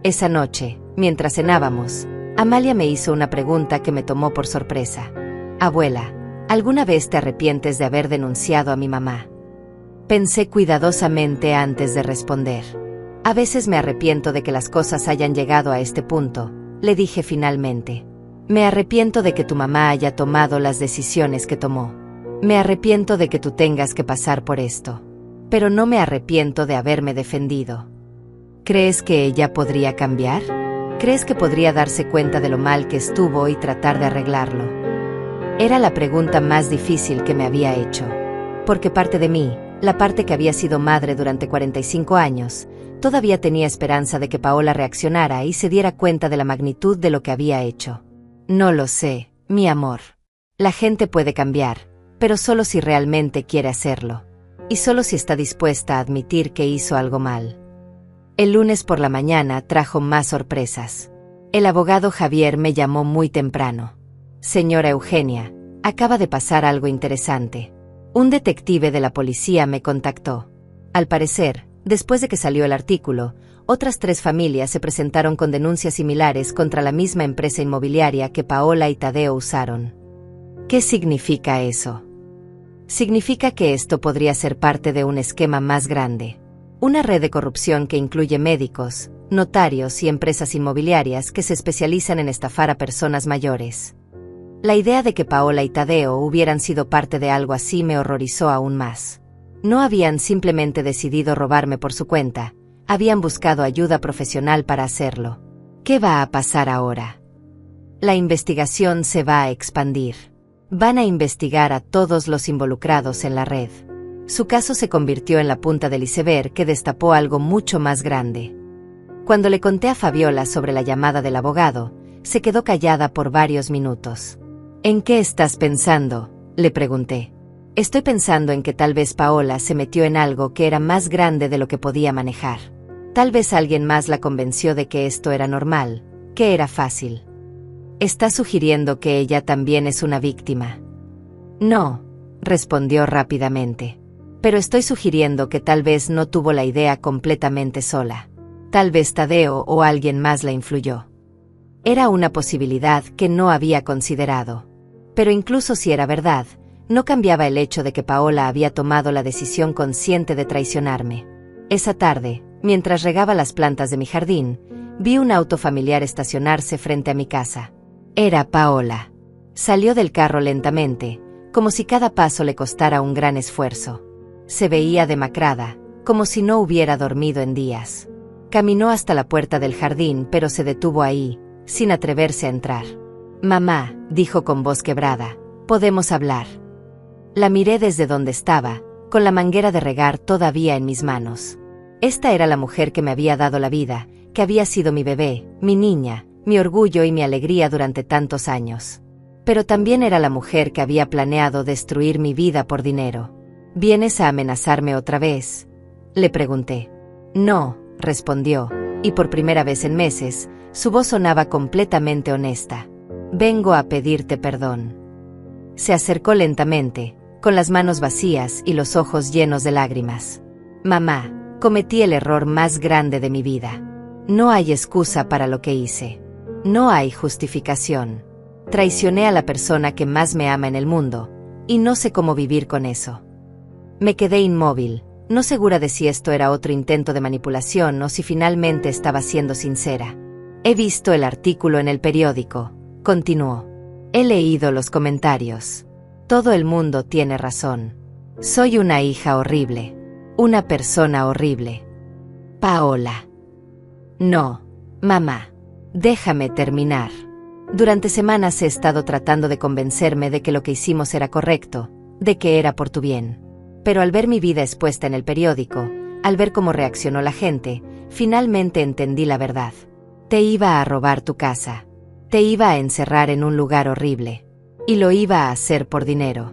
Esa noche, mientras cenábamos, Amalia me hizo una pregunta que me tomó por sorpresa. Abuela, ¿alguna vez te arrepientes de haber denunciado a mi mamá? Pensé cuidadosamente antes de responder. A veces me arrepiento de que las cosas hayan llegado a este punto, le dije finalmente. Me arrepiento de que tu mamá haya tomado las decisiones que tomó. Me arrepiento de que tú tengas que pasar por esto. Pero no me arrepiento de haberme defendido. ¿Crees que ella podría cambiar? ¿Crees que podría darse cuenta de lo mal que estuvo y tratar de arreglarlo? Era la pregunta más difícil que me había hecho. Porque parte de mí, la parte que había sido madre durante 45 años, todavía tenía esperanza de que Paola reaccionara y se diera cuenta de la magnitud de lo que había hecho. No lo sé, mi amor. La gente puede cambiar, pero solo si realmente quiere hacerlo. Y solo si está dispuesta a admitir que hizo algo mal. El lunes por la mañana trajo más sorpresas. El abogado Javier me llamó muy temprano. Señora Eugenia, acaba de pasar algo interesante. Un detective de la policía me contactó. Al parecer, después de que salió el artículo, otras 3 familias se presentaron con denuncias similares contra la misma empresa inmobiliaria que Paola y Tadeo usaron. ¿Qué significa eso? Significa que esto podría ser parte de un esquema más grande. Una red de corrupción que incluye médicos, notarios y empresas inmobiliarias que se especializan en estafar a personas mayores. La idea de que Paola y Tadeo hubieran sido parte de algo así me horrorizó aún más. No habían simplemente decidido robarme por su cuenta, habían buscado ayuda profesional para hacerlo. ¿Qué va a pasar ahora? La investigación se va a expandir. Van a investigar a todos los involucrados en la red. Su caso se convirtió en la punta del iceberg que destapó algo mucho más grande. Cuando le conté a Fabiola sobre la llamada del abogado, se quedó callada por varios minutos. ¿En qué estás pensando?, le pregunté. Estoy pensando en que tal vez Paola se metió en algo que era más grande de lo que podía manejar. Tal vez alguien más la convenció de que esto era normal, que era fácil. ¿Estás sugiriendo que ella también es una víctima? No, respondió rápidamente. Pero estoy sugiriendo que tal vez no tuvo la idea completamente sola. Tal vez Tadeo o alguien más la influyó. Era una posibilidad que no había considerado. Pero incluso si era verdad, no cambiaba el hecho de que Paola había tomado la decisión consciente de traicionarme. Esa tarde, mientras regaba las plantas de mi jardín, vi un auto familiar estacionarse frente a mi casa. Era Paola. Salió del carro lentamente, como si cada paso le costara un gran esfuerzo. Se veía demacrada, como si no hubiera dormido en días. Caminó hasta la puerta del jardín, pero se detuvo ahí, sin atreverse a entrar. «Mamá», dijo con voz quebrada, «¿podemos hablar?». La miré desde donde estaba, con la manguera de regar todavía en mis manos. Esta era la mujer que me había dado la vida, que había sido mi bebé, mi niña, mi orgullo y mi alegría durante tantos años. Pero también era la mujer que había planeado destruir mi vida por dinero. «¿Vienes a amenazarme otra vez?», le pregunté. «No», respondió, y por primera vez en meses, su voz sonaba completamente honesta. «Vengo a pedirte perdón». Se acercó lentamente, con las manos vacías y los ojos llenos de lágrimas. «Mamá, cometí el error más grande de mi vida. No hay excusa para lo que hice. No hay justificación. Traicioné a la persona que más me ama en el mundo, y no sé cómo vivir con eso». Me quedé inmóvil, no segura de si esto era otro intento de manipulación o si finalmente estaba siendo sincera. «He visto el artículo en el periódico», continuó. «He leído los comentarios. Todo el mundo tiene razón. Soy una hija horrible. Una persona horrible. Paola». «No, mamá. Déjame terminar. Durante semanas he estado tratando de convencerme de que lo que hicimos era correcto, de que era por tu bien. Pero al ver mi vida expuesta en el periódico, al ver cómo reaccionó la gente, finalmente entendí la verdad. Te iba a robar tu casa. Te iba a encerrar en un lugar horrible. Y lo iba a hacer por dinero».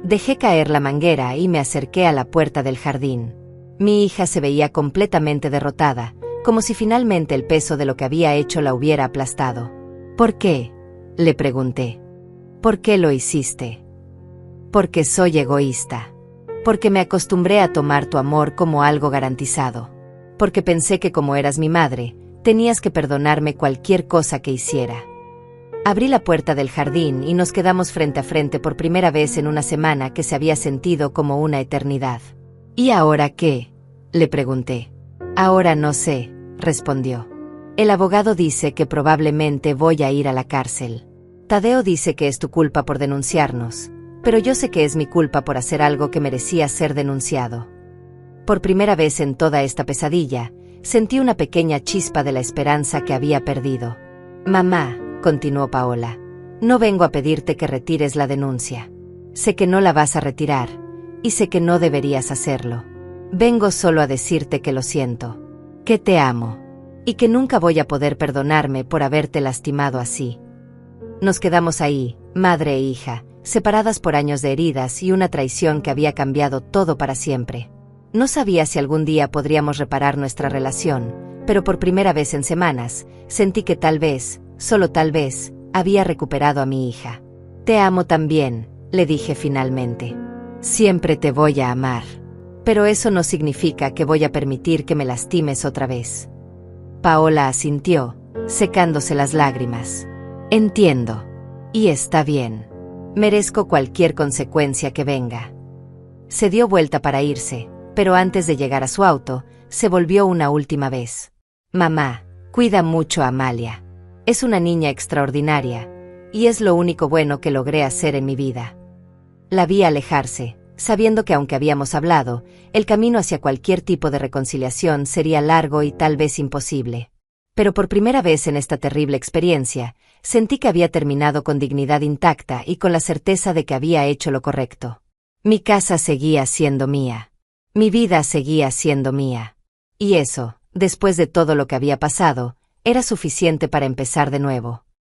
Dejé caer la manguera y me acerqué a la puerta del jardín. Mi hija se veía completamente derrotada, como si finalmente el peso de lo que había hecho la hubiera aplastado. «¿Por qué?», le pregunté. «¿Por qué lo hiciste?». «Porque soy egoísta. Porque me acostumbré a tomar tu amor como algo garantizado. Porque pensé que como eras mi madre, tenías que perdonarme cualquier cosa que hiciera». Abrí la puerta del jardín y nos quedamos frente a frente por primera vez en una semana que se había sentido como una eternidad. «¿Y ahora qué?», le pregunté. «Ahora no sé», respondió. «El abogado dice que probablemente voy a ir a la cárcel. Tadeo dice que es tu culpa por denunciarnos, pero yo sé que es mi culpa por hacer algo que merecía ser denunciado». Por primera vez en toda esta pesadilla, sentí una pequeña chispa de la esperanza que había perdido. «Mamá», continuó Paola, «no vengo a pedirte que retires la denuncia. Sé que no la vas a retirar, y sé que no deberías hacerlo. Vengo solo a decirte que lo siento, que te amo, y que nunca voy a poder perdonarme por haberte lastimado así». Nos quedamos ahí, madre e hija, separadas por años de heridas y una traición que había cambiado todo para siempre. No sabía si algún día podríamos reparar nuestra relación, pero por primera vez en semanas, sentí que tal vez, solo tal vez, Había recuperado a mi hija. Te amo también, le dije finalmente. Siempre te voy a amar. Pero eso no significa que voy a permitir que me lastimes otra vez. Paola asintió, secándose las lágrimas. Entiendo. Y está bien. Merezco cualquier consecuencia que venga. Se dio vuelta para irse, pero antes de llegar a su auto, se volvió una última vez. Mamá, cuida mucho a Amalia. Es una niña extraordinaria, y es lo único bueno que logré hacer en mi vida. La vi alejarse, sabiendo que aunque habíamos hablado, el camino hacia cualquier tipo de reconciliación sería largo y tal vez imposible. Pero por primera vez en esta terrible experiencia, sentí que había terminado con dignidad intacta y con la certeza de que había hecho lo correcto. Mi casa seguía siendo mía. Mi vida seguía siendo mía. Y eso, después de todo lo que había pasado, era suficiente para empezar de nuevo.